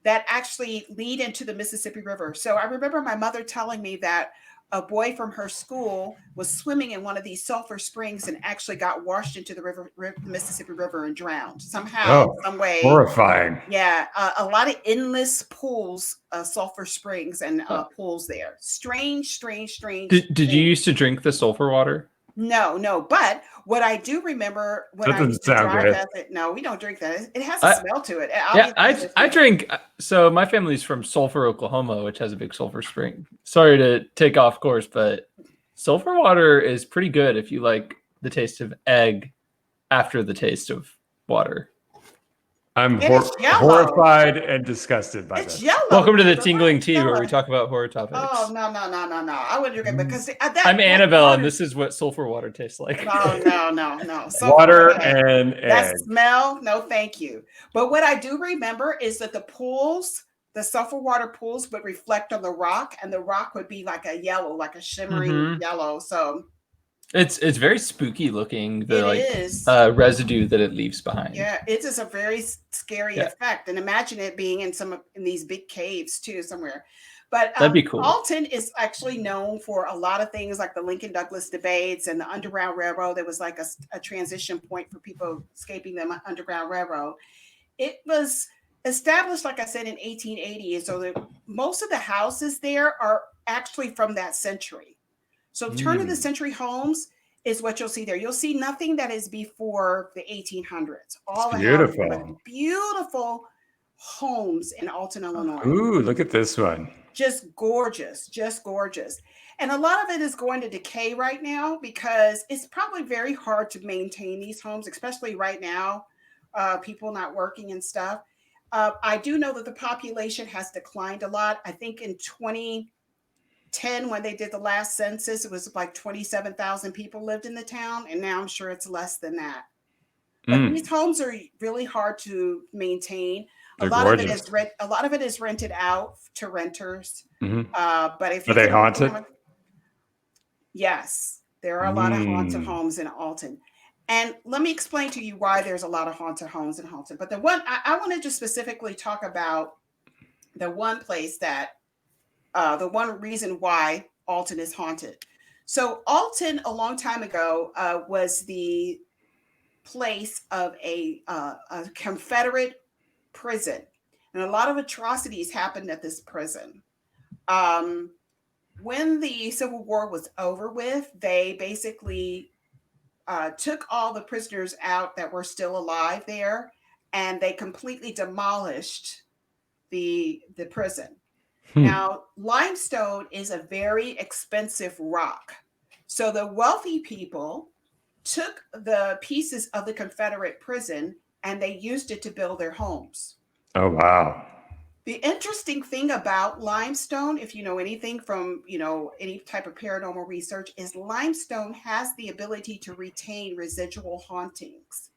that actually lead into the Mississippi River. So I remember my mother telling me that a boy from her school was swimming in one of these sulfur springs and actually got washed into the Mississippi River and drowned somehow, some way. Horrifying. Yeah, a lot of endless pools, sulfur springs and pools there. Strange. Did you used to drink the sulfur water? No. But what I do remember when I used to drive no, we don't drink that. It has a smell to it. I drink. So my family's from Sulphur, Oklahoma, which has a big sulfur spring. Sorry to take off course, but sulfur water is pretty good if you like the taste of egg after the taste of water. I'm horrified and disgusted by this. Yellow. Welcome to the Tingling Tea, where we talk about horror topics. Oh, no. I wouldn't drink it because I'm Annabelle, and this is what sulfur water tastes like. No. Water and egg. That smell, no, thank you. But what I do remember is that the pools, the sulfur water pools, would reflect on the rock, and the rock would be like a yellow, like a shimmering yellow. So it's very spooky looking. Is residue that it leaves behind. Yeah, it is a very scary effect, and imagine it being in these big caves too somewhere. But that'd be cool. Alton is actually known for a lot of things, like the Lincoln-Douglas debates and the Underground Railroad. There was like a transition point for people escaping the Underground Railroad. It was established, like I said, in 1880, so most of the houses there are actually from that century. So turn of the century homes is what you'll see there. You'll see nothing that is before the 1800s. All the beautiful, beautiful homes in Alton, Illinois. Ooh, look at this one. Just gorgeous. And a lot of it is going to decay right now because it's probably very hard to maintain these homes, especially right now, people not working and stuff. I do know that the population has declined a lot. I think in 2010, when they did the last census, it was like 27,000 people lived in the town, and now I'm sure it's less than that. But these homes are really hard to maintain. A lot of it is rented out to renters. But if are they haunted? Yes, there are a lot of haunted homes in Alton. And let me explain to you why there's a lot of haunted homes in Alton. But the one I want to just specifically talk about, the one place that the one reason why Alton is haunted. So Alton, a long time ago, was the place of a Confederate prison, and a lot of atrocities happened at this prison. When the Civil War was over with, they basically took all the prisoners out that were still alive there, and they completely demolished the prison. Now, limestone is a very expensive rock. So the wealthy people took the pieces of the Confederate prison and they used it to build their homes. Oh, wow. The interesting thing about limestone, if you know anything from, any type of paranormal research, is limestone has the ability to retain residual hauntings.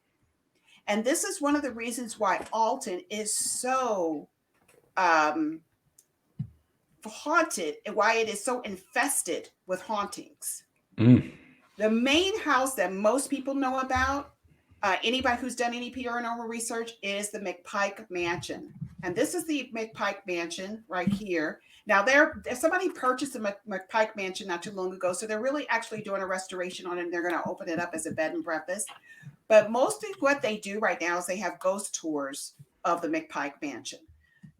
And this is one of the reasons why Alton is so haunted and why it is so infested with hauntings. The main house that most people know about, anybody who's done any paranormal research, is the McPike Mansion. And this is the McPike Mansion right here. Now, somebody purchased the McPike Mansion not too long ago, so they're really actually doing a restoration on it, and they're going to open it up as a bed and breakfast. But mostly what they do right now is they have ghost tours of the McPike Mansion.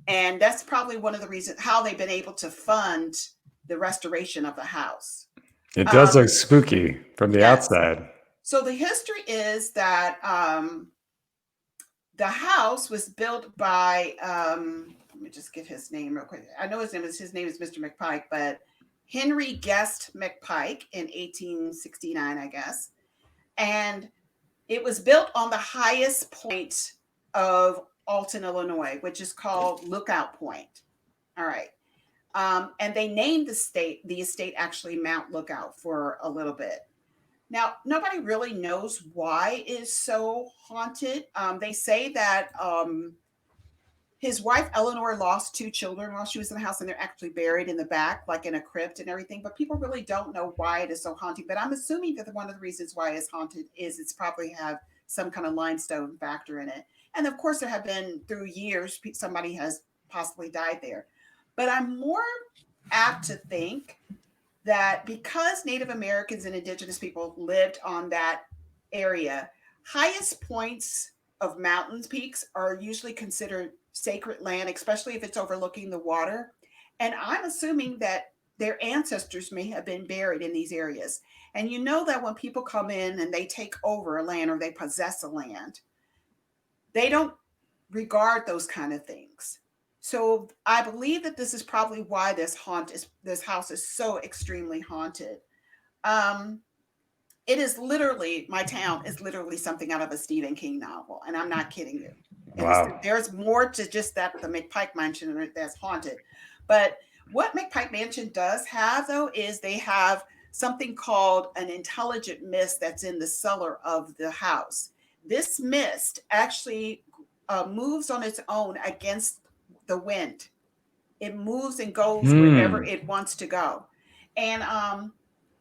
And that's probably one of the reasons how they've been able to fund the restoration of the house. It does look spooky from the yes. outside. So the history is that the house was built by, let me just get his name real quick. I know his name is Mr. McPike, but Henry Guest McPike in 1869, I guess. And it was built on the highest point of Alton, Illinois, which is called Lookout Point. All right. And they named the estate actually Mount Lookout for a little bit. Now, nobody really knows why it's so haunted. They say that his wife, Eleanor, lost 2 children while she was in the house, and they're actually buried in the back, like in a crypt and everything. But people really don't know why it is so haunted. But I'm assuming that one of the reasons why it's haunted is it's probably have some kind of limestone factor in it. And of course, there have been, through years, somebody has possibly died there. But I'm more apt to think that because Native Americans and indigenous people lived on that area, highest points of mountains peaks are usually considered sacred land, especially if it's overlooking the water. And I'm assuming that their ancestors may have been buried in these areas. And you know that when people come in and they take over a land or they possess a land, they don't regard those kind of things. So I believe that this is probably why this house is so extremely haunted. It is literally, my town is literally something out of a Stephen King novel, and I'm not kidding you. Wow. There's more to just that the McPike Mansion that's haunted. But what McPike Mansion does have, though, is they have something called an intelligent mist that's in the cellar of the house. This mist actually moves on its own against the wind. It moves and goes wherever it wants to go. And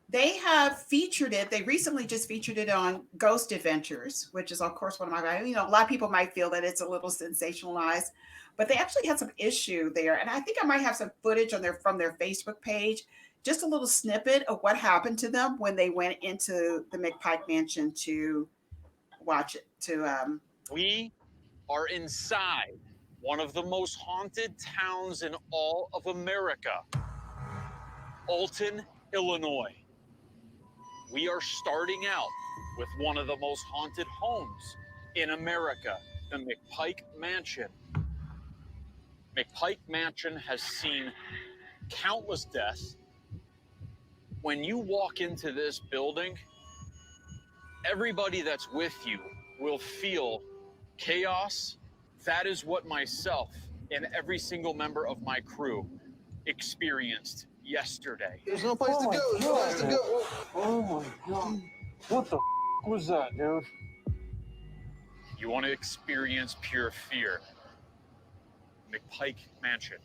they have featured it. They recently just featured it on Ghost Adventures, which is, of course, one of my, a lot of people might feel that it's a little sensationalized, but they actually had some issue there. And I think I might have some footage from their Facebook page, just a little snippet of what happened to them when they went into the McPike Mansion to watch it. We are inside one of the most haunted towns in all of America, Alton, Illinois. We are starting out with one of the most haunted homes in America, the McPike Mansion. McPike Mansion has seen countless deaths. When you walk into this building, everybody that's with you will feel chaos. That is what myself and every single member of my crew experienced yesterday. There's no place to go. There's no place to go. Oh my God. What the was that, dude? You want to experience pure fear. McPike Mansion.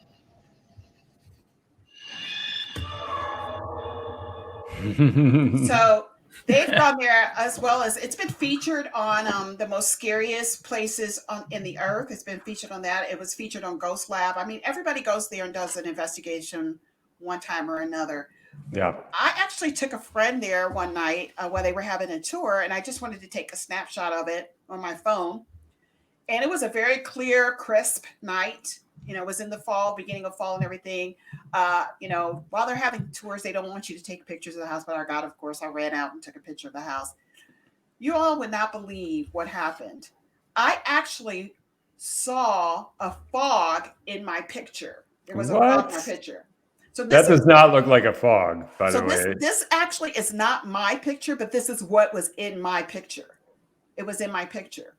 So they've gone there, as well as it's been featured on the most scariest places in the earth. It's been featured on that. It was featured on Ghost Lab. I mean, everybody goes there and does an investigation one time or another. Yeah. I actually took a friend there one night while they were having a tour, and I just wanted to take a snapshot of it on my phone. And it was a very clear, crisp night. It was in the fall, beginning of fall and everything. While they're having tours, they don't want you to take pictures of the house. But I ran out and took a picture of the house. You all would not believe what happened. I actually saw a fog in my picture. There was a fog in my picture. So that does not look like a fog, by the way. This actually is not my picture, but this is what was in my picture. It was in my picture.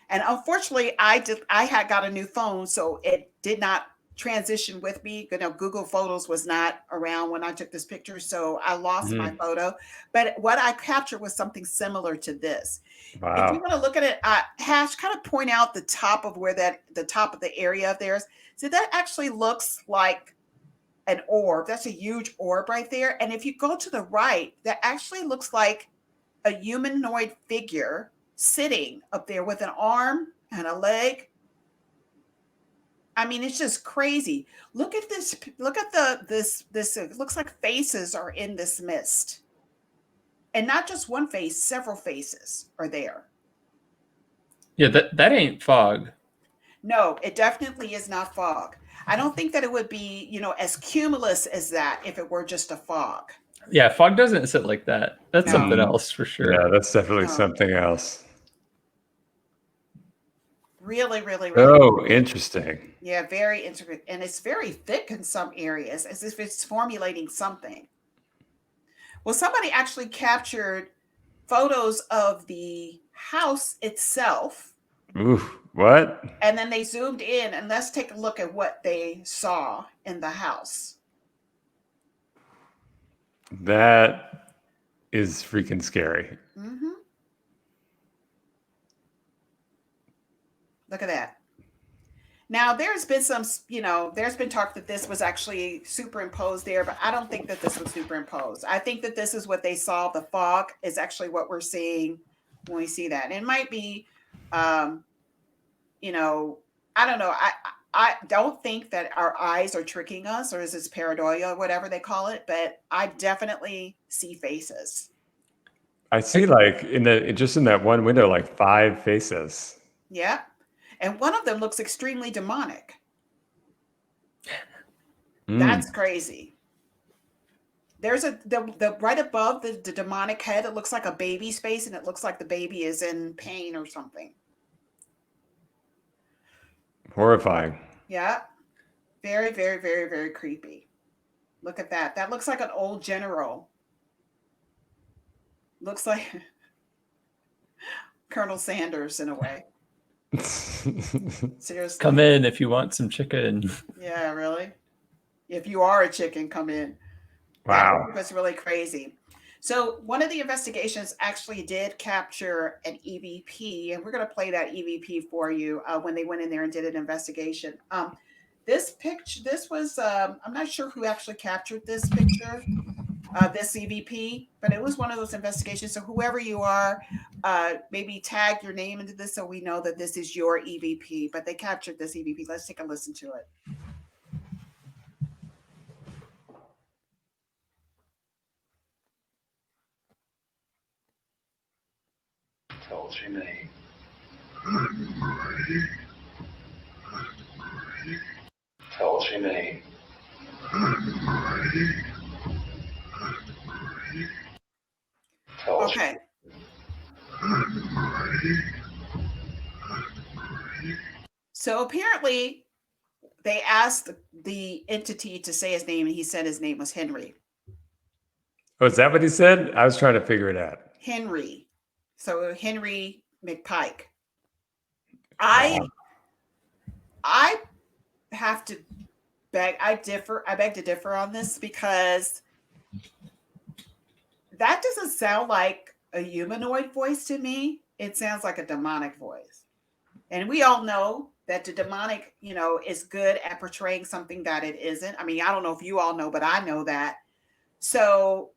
And unfortunately, I had got a new phone, so it did not transition with me. Google Photos was not around when I took this picture, so I lost my photo. But what I captured was something similar to this. Wow. If you want to look at it, Hash, kind of point out the top of the top of the area of theirs. So that actually looks like an orb. That's a huge orb right there. And if you go to the right, that actually looks like a humanoid figure sitting up there with an arm and a leg. I mean, it's just crazy. Look at this. Look at this. It looks like faces are in this mist. And not just one face, several faces are there. Yeah, that ain't fog. No, it definitely is not fog. I don't think that it would be, as cumulus as that if it were just a fog. Yeah, fog doesn't sit like that. That's No. something else for sure. Yeah, that's definitely No. something else. Really, really, really. Oh, interesting. Yeah, very intricate. And it's very thick in some areas, as if it's formulating something. Well, somebody actually captured photos of the house itself, Ooh, what? and then they zoomed in, and let's take a look at what they saw in the house. That is freaking scary. Mm-hmm. Look at that. Now, there's been some, there's been talk that this was actually superimposed there, but I don't think that this was superimposed. I think that this is what they saw. The fog is actually what we're seeing when we see that. And it might be, I don't know. I don't think that our eyes are tricking us, or is this pareidolia, or whatever they call it, but I definitely see faces. I see like in that one window, like 5 faces. Yeah. And one of them looks extremely demonic. That's crazy. There's the right above the demonic head, it looks like a baby's face, and it looks like the baby is in pain or something. Horrifying. Yeah. Very, very, very, very creepy. Look at that. That looks like an old general. Looks like Colonel Sanders in a way. Seriously. Come in if you want some chicken. Yeah, really? If you are a chicken, come in. Wow. That was really crazy. So one of the investigations actually did capture an EVP, and we're going to play that EVP for you when they went in there and did an investigation. This picture, this was, I'm not sure who actually captured this picture, this EVP, but it was one of those investigations. So whoever you are, maybe tag your name into this so we know that this is your EVP, but they captured this EVP. Let's take a listen to it. Tell us your name. Tell us your name. Tell us. Okay. So apparently they asked the entity to say his name, and he said his name was Henry. Oh, is that what he said? I was trying to figure it out. Henry. So Henry McPike. I have to beg to differ on this, because that doesn't sound like a humanoid voice to me. It sounds like a demonic voice. And we all know that the demonic, is good at portraying something that it isn't. I mean, I don't know if you all know, but I know that. So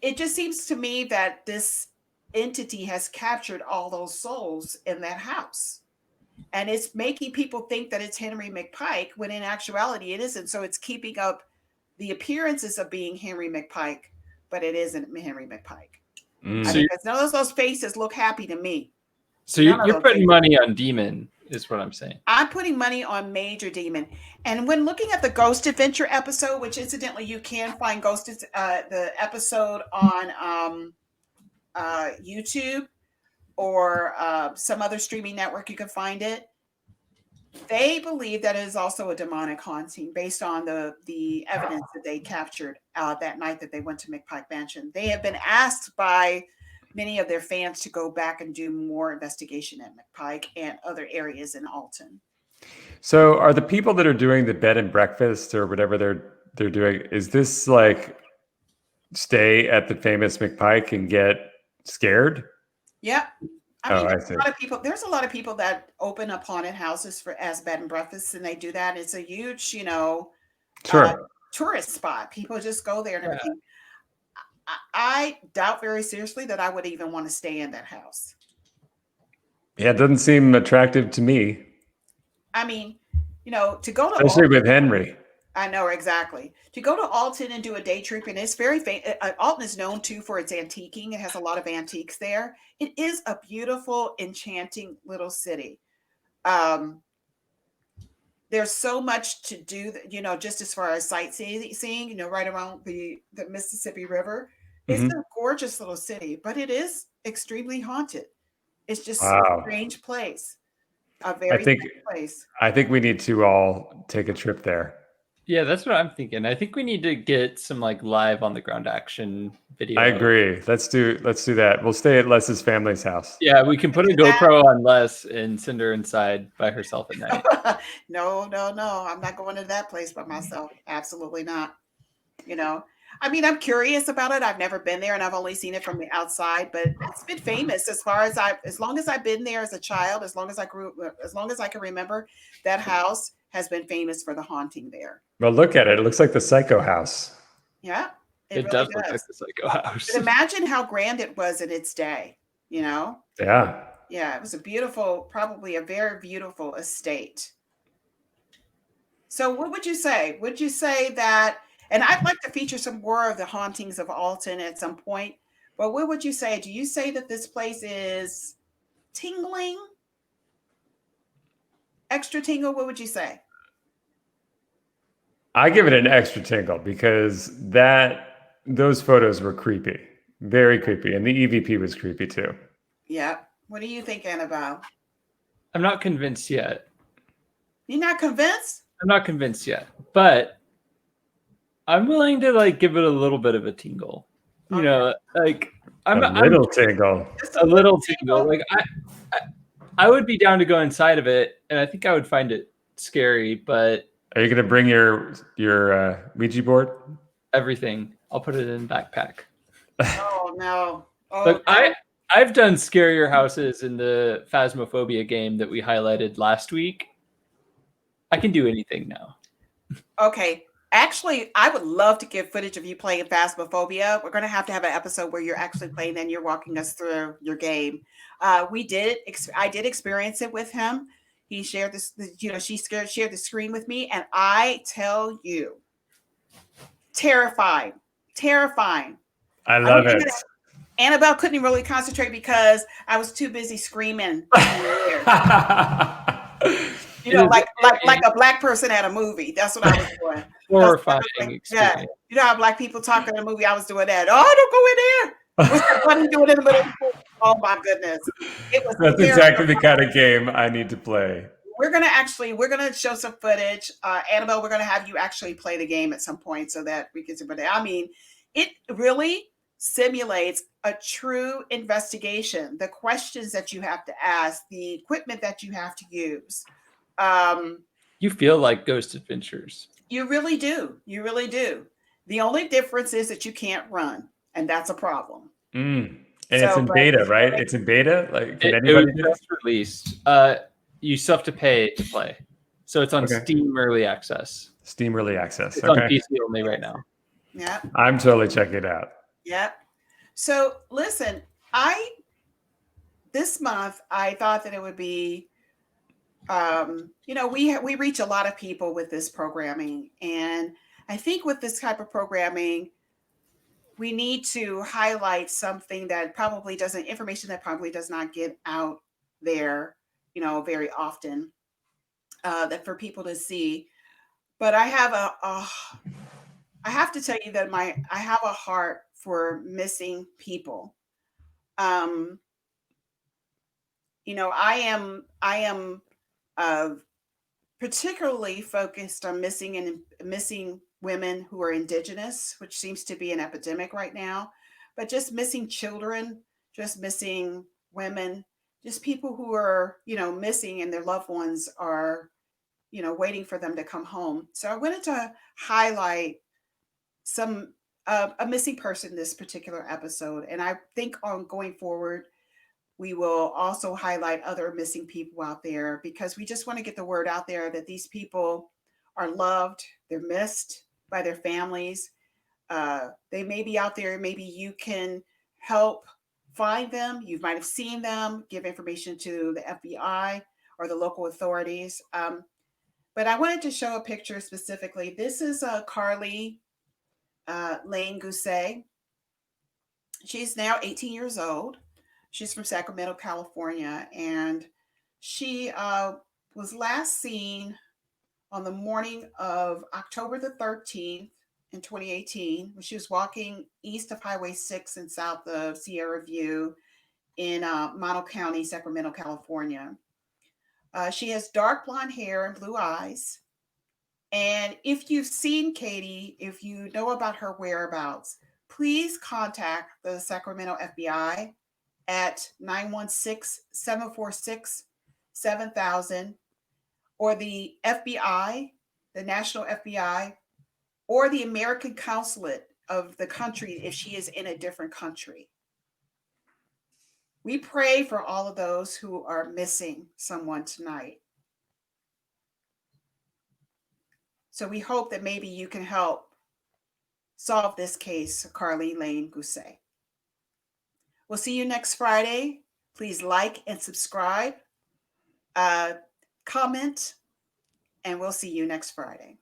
it just seems to me that this entity has captured all those souls in that house. And it's making people think that it's Henry McPike, when in actuality it isn't. So it's keeping up the appearances of being Henry McPike, but it isn't Henry McPike. Because none of those faces look happy to me. So you're putting money on demon, is what I'm saying. I'm putting money on major demon. And when looking at the Ghost Adventure episode, which incidentally you can find the episode on YouTube or some other streaming network, you can find it. They believe that it is also a demonic haunting based on the evidence that they captured that night that they went to McPike Mansion. They have been asked by many of their fans to go back and do more investigation at McPike and other areas in Alton. So are the people that are doing the bed and breakfast or whatever they're doing, is this like stay at the famous McPike and get scared? Yeah. I mean, there's a lot of people that open up haunted houses as bed and breakfasts, and they do that. It's a huge, tourist spot. People just go there and everything. I doubt very seriously that I would even want to stay in that house. Yeah, it doesn't seem attractive to me. I mean, to go to especially with Henry. I know exactly. To go to Alton and do a day trip, and it's very famous. Alton is known too for its antiquing. It has a lot of antiques there. It is a beautiful, enchanting little city. Um, there's so much to do, just as far as sightseeing, right around the Mississippi River. It's Hmm. a gorgeous little city, but it is extremely haunted. It's just a Wow. strange place, a I very think strange place. I think we need to all take a trip there. Yeah, that's what I'm thinking. I think we need to get some like live on the ground action video. I agree. Let's do that. We'll stay at Les's family's house. Yeah, we can put a Do that. GoPro on Les and send her inside by herself at night. No, no, no. I'm not going to that place by myself. Absolutely not. I mean, I'm curious about it. I've never been there and I've only seen it from the outside, but it's been famous as long as I've been there as a child, as long as I can remember, that house has been famous for the haunting there. Well, look at it. It looks like the Psycho House. Yeah, it It really does look like does. the Psycho House. But imagine how grand it was in its day, you know? Yeah. Yeah, it was probably a very beautiful estate. So what would you say? Would you say that, and I'd like to feature some more of the hauntings of Alton at some point, but what would you say? Do you say that this place is tingling? Extra tingle? What would you say? I give it an extra tingle because those photos were creepy. Very creepy. And the EVP was creepy too. Yeah. What do you think, Annabelle? I'm not convinced yet. You're not convinced? I'm not convinced yet, but I'm willing to like give it a little bit of a tingle. You know, like I'm A little tingle. Just a little tingle. Like I would be down to go inside of it, and I think I would find it scary, but Are you going to bring your Ouija board? everything, I'll put it in a backpack. Oh no. Oh, Look, no. I've done scarier houses in the Phasmophobia game that we highlighted last week. I can do anything now. Okay. Actually, I would love to get footage of you playing Phasmophobia. We're going to have an episode where you're actually playing and you're walking us through your game. I did experience it with him. He shared shared the screen with me, and I tell you, terrifying, terrifying. I love it. Annabelle couldn't really concentrate because I was too busy screaming. Like a black person at a movie. That's what I was doing. Horrifying experience. Yeah. You know how black people talk in a movie? I was doing that. Oh, don't go in there. What are you doing in the middle of the pool? Oh my goodness. That's exactly the kind of game I need to play. We're gonna show some footage. Annabelle, we're gonna have you actually play the game at some point so that we can see. But I mean, it really simulates a true investigation. The questions that you have to ask, the equipment that you have to use. You feel like Ghost Adventures. You really do. You really do. The only difference is that you can't run, and that's a problem. And it's in beta, right? It's in beta. Like, can anybody do just released? You still have to pay to play, so it's on Steam Early Access. Steam Early Access. It's on PC only right now. Yeah, I'm totally checking it out. Yeah. So listen, this month I thought that it would be, we reach a lot of people with this programming, and I think with this type of programming, we need to highlight something that information that probably does not get out there, very often, that for people to see. But I have to tell you that I have a heart for missing people. I am particularly focused on missing women who are indigenous, which seems to be an epidemic right now, but just missing children, just missing women, just people who are, missing and their loved ones are, waiting for them to come home. So I wanted to highlight a missing person in this particular episode. And I think on going forward, we will also highlight other missing people out there because we just want to get the word out there that these people are loved, they're missed by their families. They may be out there. Maybe you can help find them. You might have seen them, give information to the FBI or the local authorities. But I wanted to show a picture specifically. This is Carly Lane Gousset. She's now 18 years old. She's from Sacramento, California, and she was last seen on the morning of October the 13th in 2018 when she was walking east of Highway 6 and south of Sierra View in Mono County, Sacramento, California. She has dark blonde hair and blue eyes. And if you've seen Katie, if you know about her whereabouts, please contact the Sacramento FBI at 916-746-7000 or the FBI, the National FBI, or the American Consulate of the country if she is in a different country. We pray for all of those who are missing someone tonight. So we hope that maybe you can help solve this case, Carly Lane Gousset. We'll see you next Friday. Please like and subscribe, comment, and we'll see you next Friday.